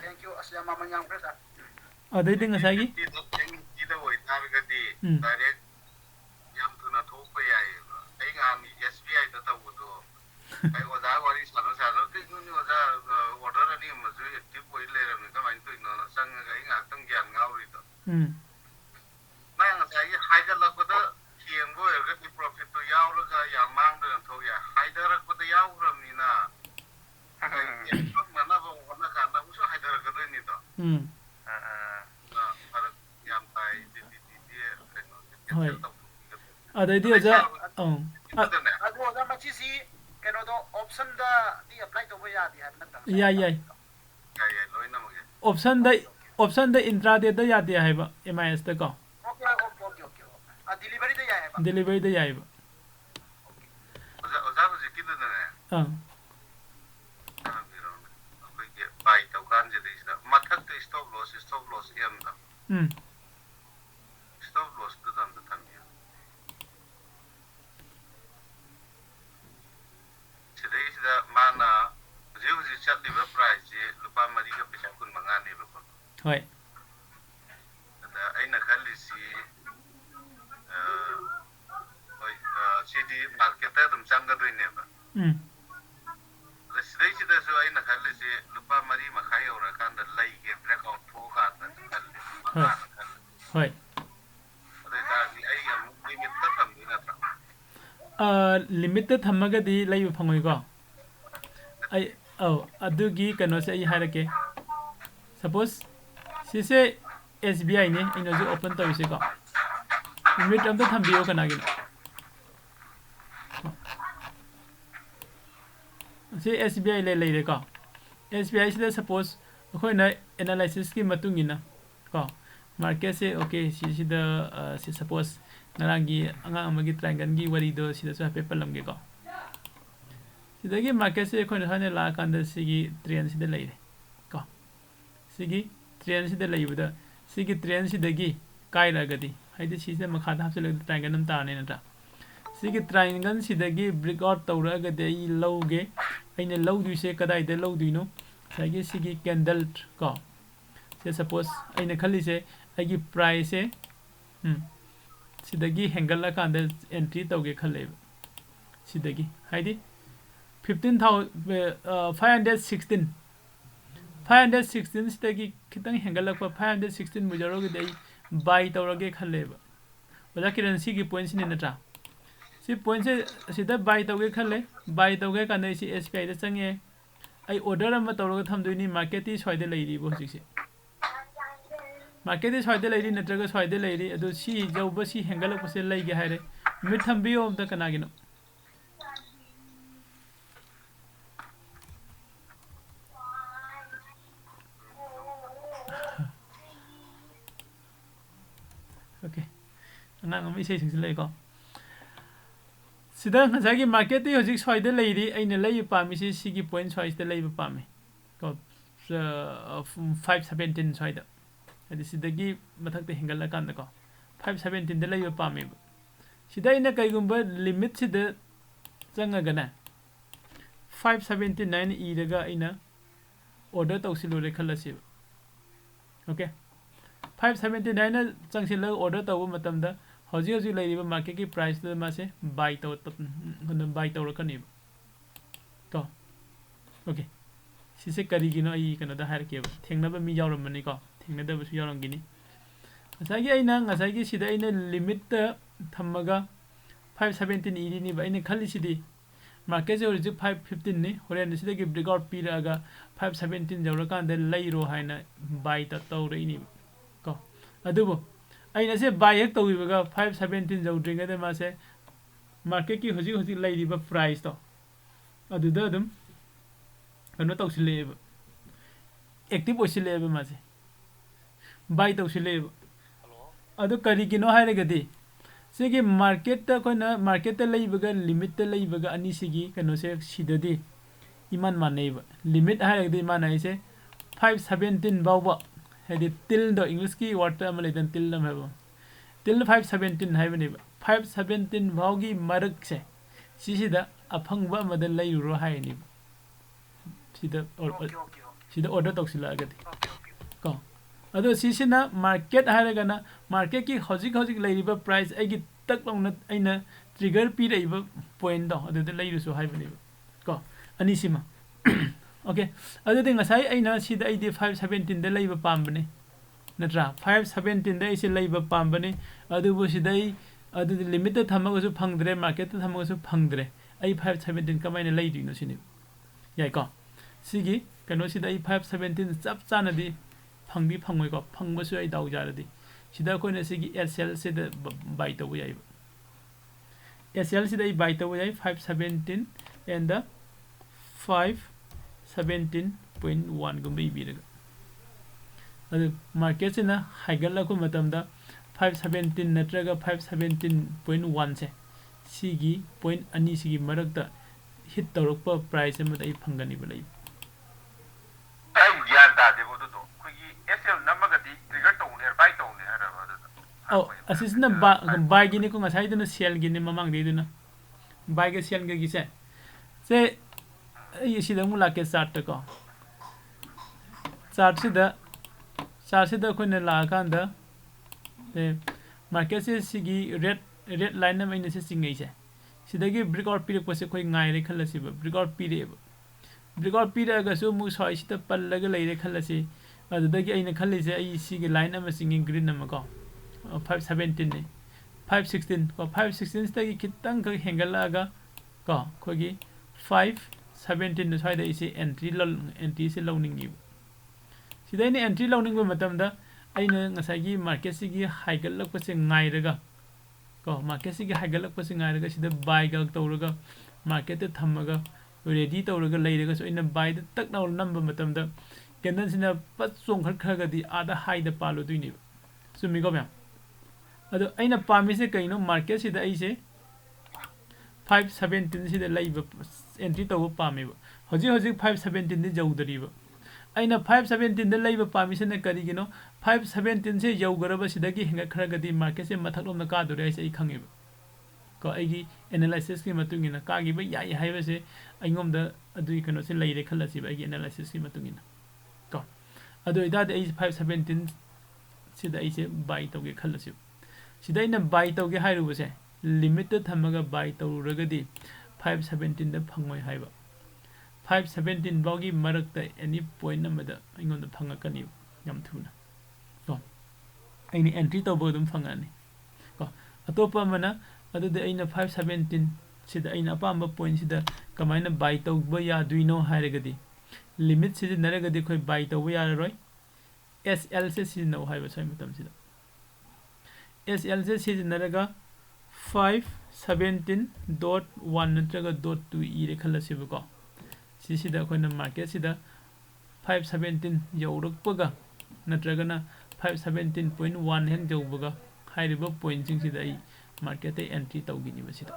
thank you asya mama yang presa adai ding asagi ida hoi targadi direct yam thuna thokpa yai ai ga mi SBI da ta wudo ai oda wari sano ke nu oda order ani mazu active koi Nang ngasai haigalakpada kiengbo erga profit to yauraga yamang dan to ya haidarakpada yauramnina mana ba wana kana uso haidaragada ni to para yam tai di hoi adai di aja adu oda machi si keno do option da di apply to ya di ha nata ya loina mo ge option da intraday da ya de hai ba MIS da ko okay delivery da ya hai ba delivery da ya hai ba oza ji kidu ne buy to kan je de ida mathak te stop loss em da stop loss to dan da tham ya chidai ida mana ji chat liver price je lupa mari ga pesa kun mangani ba ko hoi da aina khalli si CD market ta dum changa doi ne ba sidai sida so aina khalli si lupa mari makhai ora kan da lai ge break out tho ka ta hoi adai da ni ai ga limit ta tham ni na ta limit ta thamaga di lai phangoi ko ai adugi kano se ai harake suppose sise SBI ne ino ju open to ise ko limit am ta thambiyo kana gi si SBI le le ko SBI sida suppose khoi na analysis ki matung ina ko market se okay si da si suppose narangi anga amagi triangle gi wari do sida so paper lam ge ko sidagi market se khoi na la kan da sigi trend sida le ko sigi trend sida le buda sigi trend sidagi kai ra gadi haidi si se makha da hapse le triangle nam ta ne na ta sigi triangle sidagi break out tawra ga de I lawge aina lawdu se kadai de lawdu no sagi sigi candle ko se suppose aina khali se agi price se sidagi hangala kan da entry tawge khale sidagi haidi 516 sidagi kitang hangala ko 516 mujaro ge de buy tawrage khale ba oja kiran sigi points ni na ta si point se sida buy tawge khale buy tawge kan si SPI da change ai order am tawrage thamdoini market ti soide leiri bo hojik se market ti soide leiri natraga soide leiri adu si jawba si hengala ko se leige haire mid thambiyo da kana gino okay anang am ise sing lei ko sida ngajagi market ti hojik soide leiri aina lei pami si sigi point soide de lei pami ko 517 soide adi sidagi mathak te hengala kan ko 517 de lei pami sida ina kai gumba limit sida changa gana 579 e daga ina order tawsilu re khalasi okay 579 na changsil order tawu matamda hoji hoji leiriba market ki price da ma se buy to buy to rakani to okay sise kari gino ai kana da har ke thengna ba mi yawram mani ko thengna da su yawram gini asagi aina ngasagi sida aina limit ta thamaga 517 e ni ba aina khali sidi market je oriji 515 ni horen sida ki breakout piraga 517 jawra kan da leiro haina buy ta tawre ni ko adubo aina se buy hek tawibaga 517 jawdringa de ma se market ki hoji hoji leiriba price to aduda dum kano tawsile active osile ma se buy tawsile adu kari kino haire gadi sigi market ta koina market ta leibaga limit ta leibaga ani sigi kano se sidadi iman maneiba limit haire gadi manai se 517 bawba hedi till the English ki word amale dan till nam hebo till 517 haibani 517 bawgi marak se sida aphangba madal lairo haini sida order toksila agadi ko ado sisina market haragana market ki hojik lairiba price agi tak longna aina trigger pi reiba point do ado de lairu so haibani ko anisima okay ado de ngasai aina sida id 517 de laiba pambane नत्रा 517 दा इसे लैबा पाम्बने अदुबो सिदै अदु limit ता थमगसु फंगद्रे market ता थमगसु फंगद्रे आई 517 कमाइना लैदिनो सिनि याइ को सिगी कनो सिदा आई 517 चप चानदि फंगदि फंगोइ को फंगबसु आई दाउ जारदि सिदा कोइना सिगी एसएल से द बाइ तबु याइ एसएल सिदा आई बाइ तबु याइ 517 and the 517.1 गुम्बे बिरगा अदु मार्केट से ना हाइगलको मतमदा 517 नत्रगा 517.1 से सिगी पॉइंट अनि सिगी मरकता हिट तौरप प्राइस अमदा आई फंगनी बलै ai yan da de bodo to khogi SL namagadi trigger tawne buy tawne haraba da oh asisna buy gini ko ngasai duna sell gini mamang de duna buy ga sell ga gise se ai sida mu lake chart ko chart sida ko ne la kan da e market se sigi red line na main se singai se sidagi breakout period ko se koi ngai re khalasi ba breakout period ga su mu soi sita pallaga leire khalasi adudagi aina khalise ai sigi line ama singing green nama ko 517 ne 516 ko 516 stagi kitang ka hengalaga ko khogi 517 no side isi entry se loaning gi sidai ne entry loaning ba matam da aina ngasagi market sigi high lak pa se ngai raga ko market sigi high lak pa se ngai raga sida buy ga tawraga market te thamaga ready tawraga leiraga so ina buy da tak naw number matam da candle sina pat song khar khaga di ada high da palo duini sumi go mya ado aina pami se kaino market sida ai se 517 sida laiba entry taw pami ba hoji 517 ni jawdari ba aina 517 da laiba pami se na kari gino 517 se yawgaraba sidagi hinga kharaga di market se mathak lom na ka dore ai se ai khangi ba ko aigi analysis ki matungina ka gi ba yai haiba se aingom da adu ikano se laire khalasi ba aigi analysis ki matungina ko adu ida de 517 sida ai se buy tawge khalasi sida ina buy tawge hairu se limit ta thamaga buy tawragadi 517 da phangoi haiba 517 bawgi marakta any point namada aingom da phangakani yam thuna ko aini entry tawbo dum phangani ko atopa mana अदुदे अइना 517 सिदा अइना palm point सिदा कमाइना bye तौबा यादुइनो हारगदी limit सिदा नरगदी खोय bye तौबा याररोय SL से सिनो हाइबा सय मतम सिदा एसएल से सिनरगा 517.1 नत्रगा .2 ई रे खलसिबको सिदा खोयना मार्केट सिदा 517 यौरकपगा नत्रगना 517.1 हेन जौबगा हाइरिबा पॉइंट सिंग सिदा आई market entry tawgini basida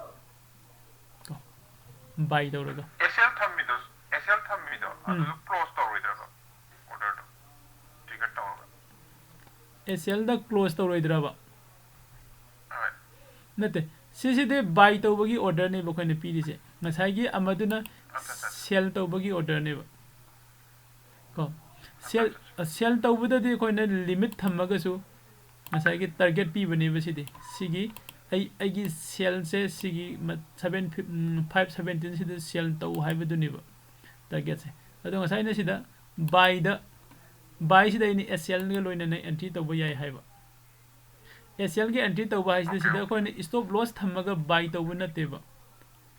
ko buy dawraga SL thammido adu close tawroidra order to trigger tawra SL da close tawroidra ba nate siside buy tawbagi order ne ba khoine piri se ngasai gi amaduna sell tawbagi order ne ba ko sell tawbuda di khoine limit thamaga su ngasai gi target pi bane basidi sigi I cell से सिगी 517 सिदा cell तौ हाइबदुनिबा target से अदो ngasai na sida buy sida ini SL ga loina na entry tawba yai haiba SL ge entry tawba haisida sida ko ni stop loss thamaga buy tawba na te ba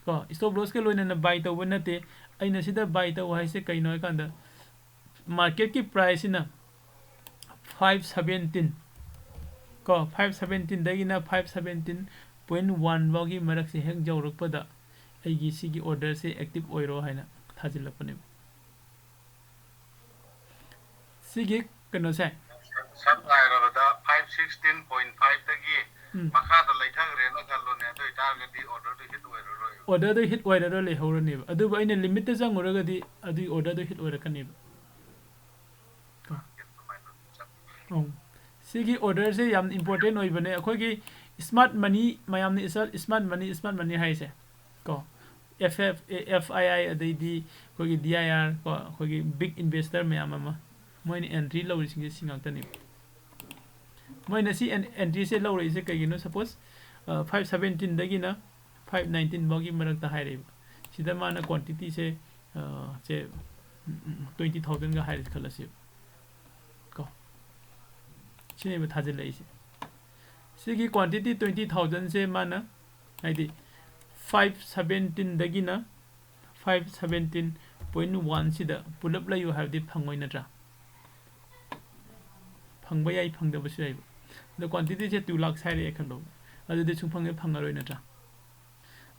ko stop loss ke loina na buy tawba na te aina sida buy tawba haise kaino kanda market ki price na 517 को 517 दगिना 517.1 बागी मरक से हेक जौरकपदा आइगी सिगी order से active ओइरो हैना थाजिलपने सिगी कनो से सब आइरोदा 516.5 तगी मखा the लैथागरे न गल्लोने दो टारगेट ऑर्डर तो हिट ओइरो ले हौरने अदु बइने लिमिट त जंगुरगदी अदु ऑर्डर तो हिट ओइरकने सिगी ऑर्डर से याम इंपोर्टेंट होइबने अखोगी स्मार्ट मनी मयाम ने स्मार्ट मनी हाइसे को FII अदैदी कोगी DIR को कोगी बिग इन्वेस्टर मयाम अमा मोइन एंट्री लौरिसिंग सिंगाक्तनी मोइन सी एंट्री से लौरिसे कगिनो सपोज 517 दगिना 519 बगी मरकता हाइरे सिदा माना क्वांटिटी से 20,000 का हाइरे खलसी को सिनेबा थाजिल लइसे सिगी क्वांटिटी 20,000 से माना हाइदि 517 दगिना 517.1 सिदा पुलप लयु हाइदि फंगोय नत्रा फंगबा याई फंगदबसु याई द क्वांटिटी से 2 लाख साइरे खंदो अदुदि सुंफंगे फंगरोय नत्रा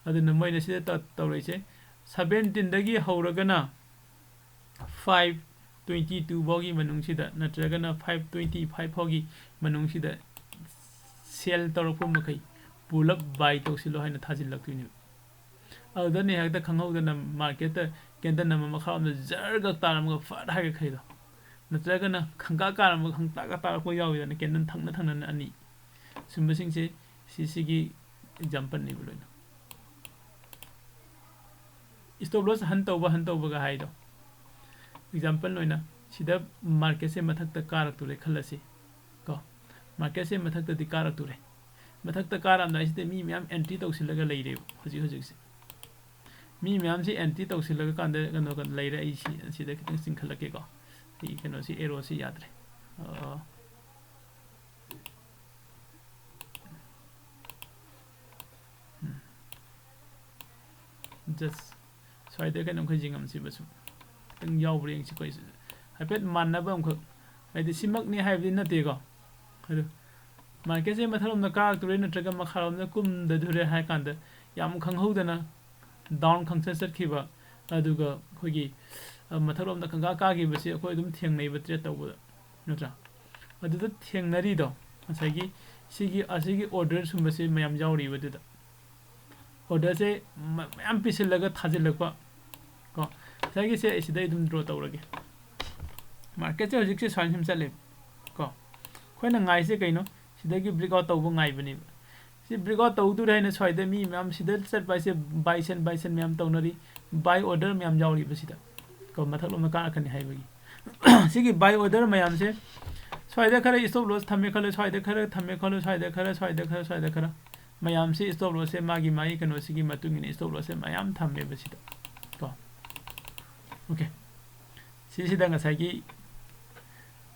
अदुन मोइना सिदा तौरैसे 17 दगी हौरगना 522 बोगी मनुंगसिदा नत्रगना 525 फोगी मनुंगसिदा सेल तौरपु मखै पुलप बाय तौसिलो हाइना थाजिल लक्तुनि अदने हक्ता खंगौदना मार्केट केंदन नम मखाम जरग तारमग फट हागे खैदो नत्रगना खंगा कारम खंगता तारपो याविदना केंदन थंगना थंगना अनि सुंबसिंगसे सिसिगी एग्जांपल नि बुलोइना स्टॉप लॉस हन तौबा गा हाइदो एग्जांपल लोइना सिदा मार्केट से मथक कारक तुरे खलसी को मार्केट से मथक दी कारक तुरे मथक कारम नाइसते मी म्याम एंट्री तौसिलगा लेरे हजि हजि से मी म्याम से एंट्री तौसिलगा कांदे गनो गन लेरे आई सिदा खितंग सिंखलके को इ कनो सी एरो से यादरे जस्ट स्वाइदे कनो खजिंगम सिबसु तंग यावब्रे यंग सिकोइ हाइपेट माननाबा हमखो हाइदि सिमकनि हाइबदि नतेको अदु मार्केट से मथलम न का तुरे नत्रगा मखालम न कुम द धुरे हाइ कांद याम खंगहौदना डाउन खंगसे सटखिबा अदुगा खोगी मथलम न खंगा कागी बसे अखोय दुम थेंगनै बत्रे तौबा नत्रा अदुदा थेंगनरी दो असैगी सिगी ऑर्डर सुमबसे मयाम जावरी बदुदा ऑर्डर से मयाम पिसलगा थाजिलकपा को सैगी से सिदै दुम ड्रॉ तौरगे मार्केट से हजिक से स्वाइन चले को खोइना ngai से कइनो सिदगी ब्रेक आउट तौबो ngai बनि सि ब्रेक आउट तौदु रहने स्वाइदे मी म्याम सिदल चट बाय से बाइसन म्याम तौनरी बाय ऑर्डर म्याम जावरी बसिदा को मथलो म का खनि हाइबगी सिगी बाय ऑर्डर म्याम से स्वाइदे खरे स्टॉप लॉस थमे खले स्वाइदे खरे थमे खले स्वाइदे खरे म्याम से स्टॉप लॉस से मागी माई कनो सिगी मतुंगिने स्टॉप लॉस से म्याम थमे बसिदा को ओके सिसिदा ngasai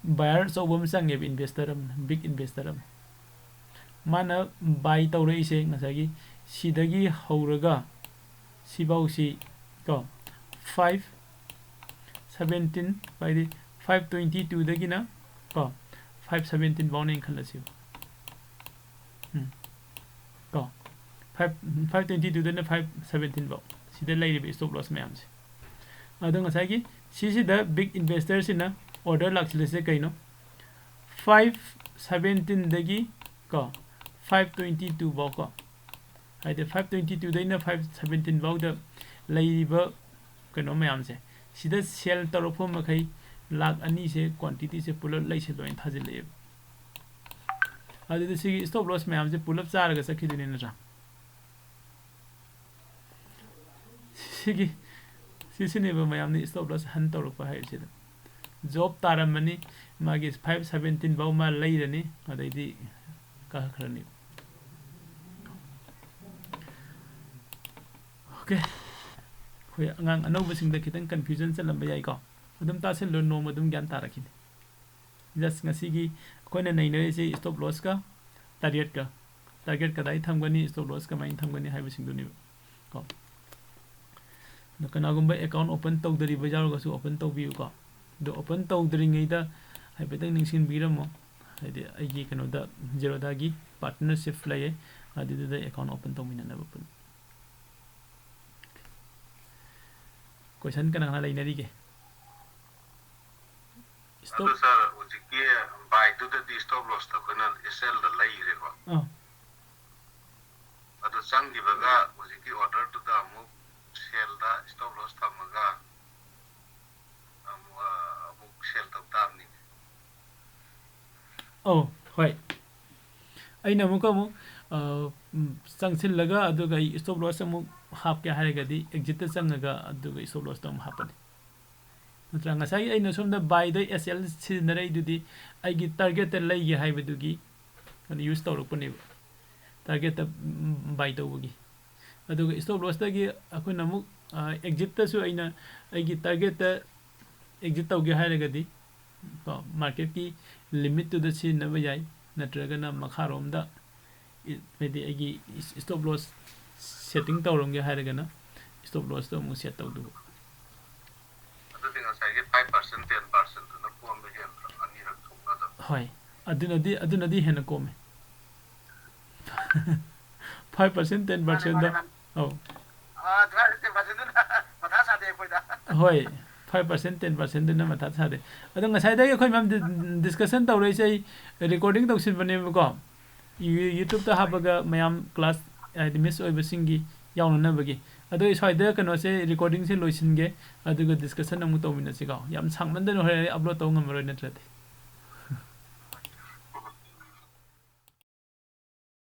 बायर सोबम संगे इन्वेस्टर बिग इन्वेस्टर माना बाय तौरे इसे ngasai सिदगी हौरगा सिबाउसी को 517 बायदि 522 दगिना को 517 बाउने खलसियो को 522 दने 517 बाउ सिदा लाइरिबे स्टॉप लॉस मैम से अदो ngasai सिसिदा बिग इन्वेस्टर सिना ऑर्डर लाक्सिलेसे कइनो 517 दगी को 522 बाउ को हाइदे 522 दैना 517 बाउ द लैरिबा कनो मैम से सिदा सेल तरोफो मखै लाख अनि से क्वांटिटी से पुलप लैसे लोइन थाजिले अदि सिगी स्टॉप लॉस मैम से पुलप चारगा सखिदिने नरा सिसिनेबा मैम ने स्टॉप लॉस हन तौरपा हाइसिदा जॉब तारमनी मागी 517 बाउ मा लैरनी अदैदि का खरनी ओके खोय अंगांग अनौबसिंग द खितंग कंफ्यूजन चलम याई को अदम तासे लो नो मदुम ज्ञान तारखिन जस्ट ngasiगी खोयना नैनरे से स्टॉप लॉस का टारगेट का दाई थमगनी स्टॉप लॉस का माइन थमगनी हाइबसिंग दुनि को कनागुम्बा अकाउंट ओपन तौदरी बजारगसु ओपन तौबियु को दो ओपन तौदरिङैदा हाइबेतंग निंगसिन बिरमो हाइदे आइगी कनोदा जेरोदा गी पार्टनरशिप लये अदिदा अकाउंट ओपन तौमिननबा पुन क्वेश्चन कना लाइनरी के स्टॉप सर उजिके buy to the stop loss तो कना एसएल द लैरेबा अदो संगिबगा उजिके ऑर्डर टू द मु सेल दा स्टॉप लॉस थमगा सेल तौतामनी ओ होय अइना मुकमु संगसिलगा अदुगा स्टॉप लॉस मु हाप के हारेगदी एग्जिट चंगगा अदुगा स्टॉप लॉस तम हापनि नत्रा ngasai अइना सोमदा बाय द एसएल सिनरै दुदि आइगी टारगेट लैगे हाइबदुगी कन यूज तौरपनि टारगेट बाय तौबगी अदुगा स्टॉप लॉस तगी अखुना मु एग्जिट तसु अइना आइगी टारगेट एग्जिट तौगे हारेगदी ko market ki limit to the sin na ba yai natragana makharomda maybe agi stop loss setting tawromge hairagana stop loss to mu set tawdu ꯑꯗꯨꯗꯤ ꯉꯁꯥꯏꯒꯤ 5% 10% ꯗꯨꯅ ꯀꯣꯝꯕ ꯍꯦꯟꯗ꯭ꯔꯣ ꯑꯅꯤꯔꯛ ꯊꯣꯛꯅꯗꯕ hoi adunadi hena kome 5% 10% da oh ꯃꯊꯥ ꯁꯥꯗꯦ ꯑꯩꯈꯣꯏꯗ hoi 5% 10% duna matha sade adu ngasai da khoi mam discussion tawrei sei recording tawsin bane ko YouTube ta habaga mayam class miss oiba singi yauna na bagi adu isoi da kano se recording se loisin ge adu discussion amu tawmina se ga yam sangman da hore upload taw ngamroi na trate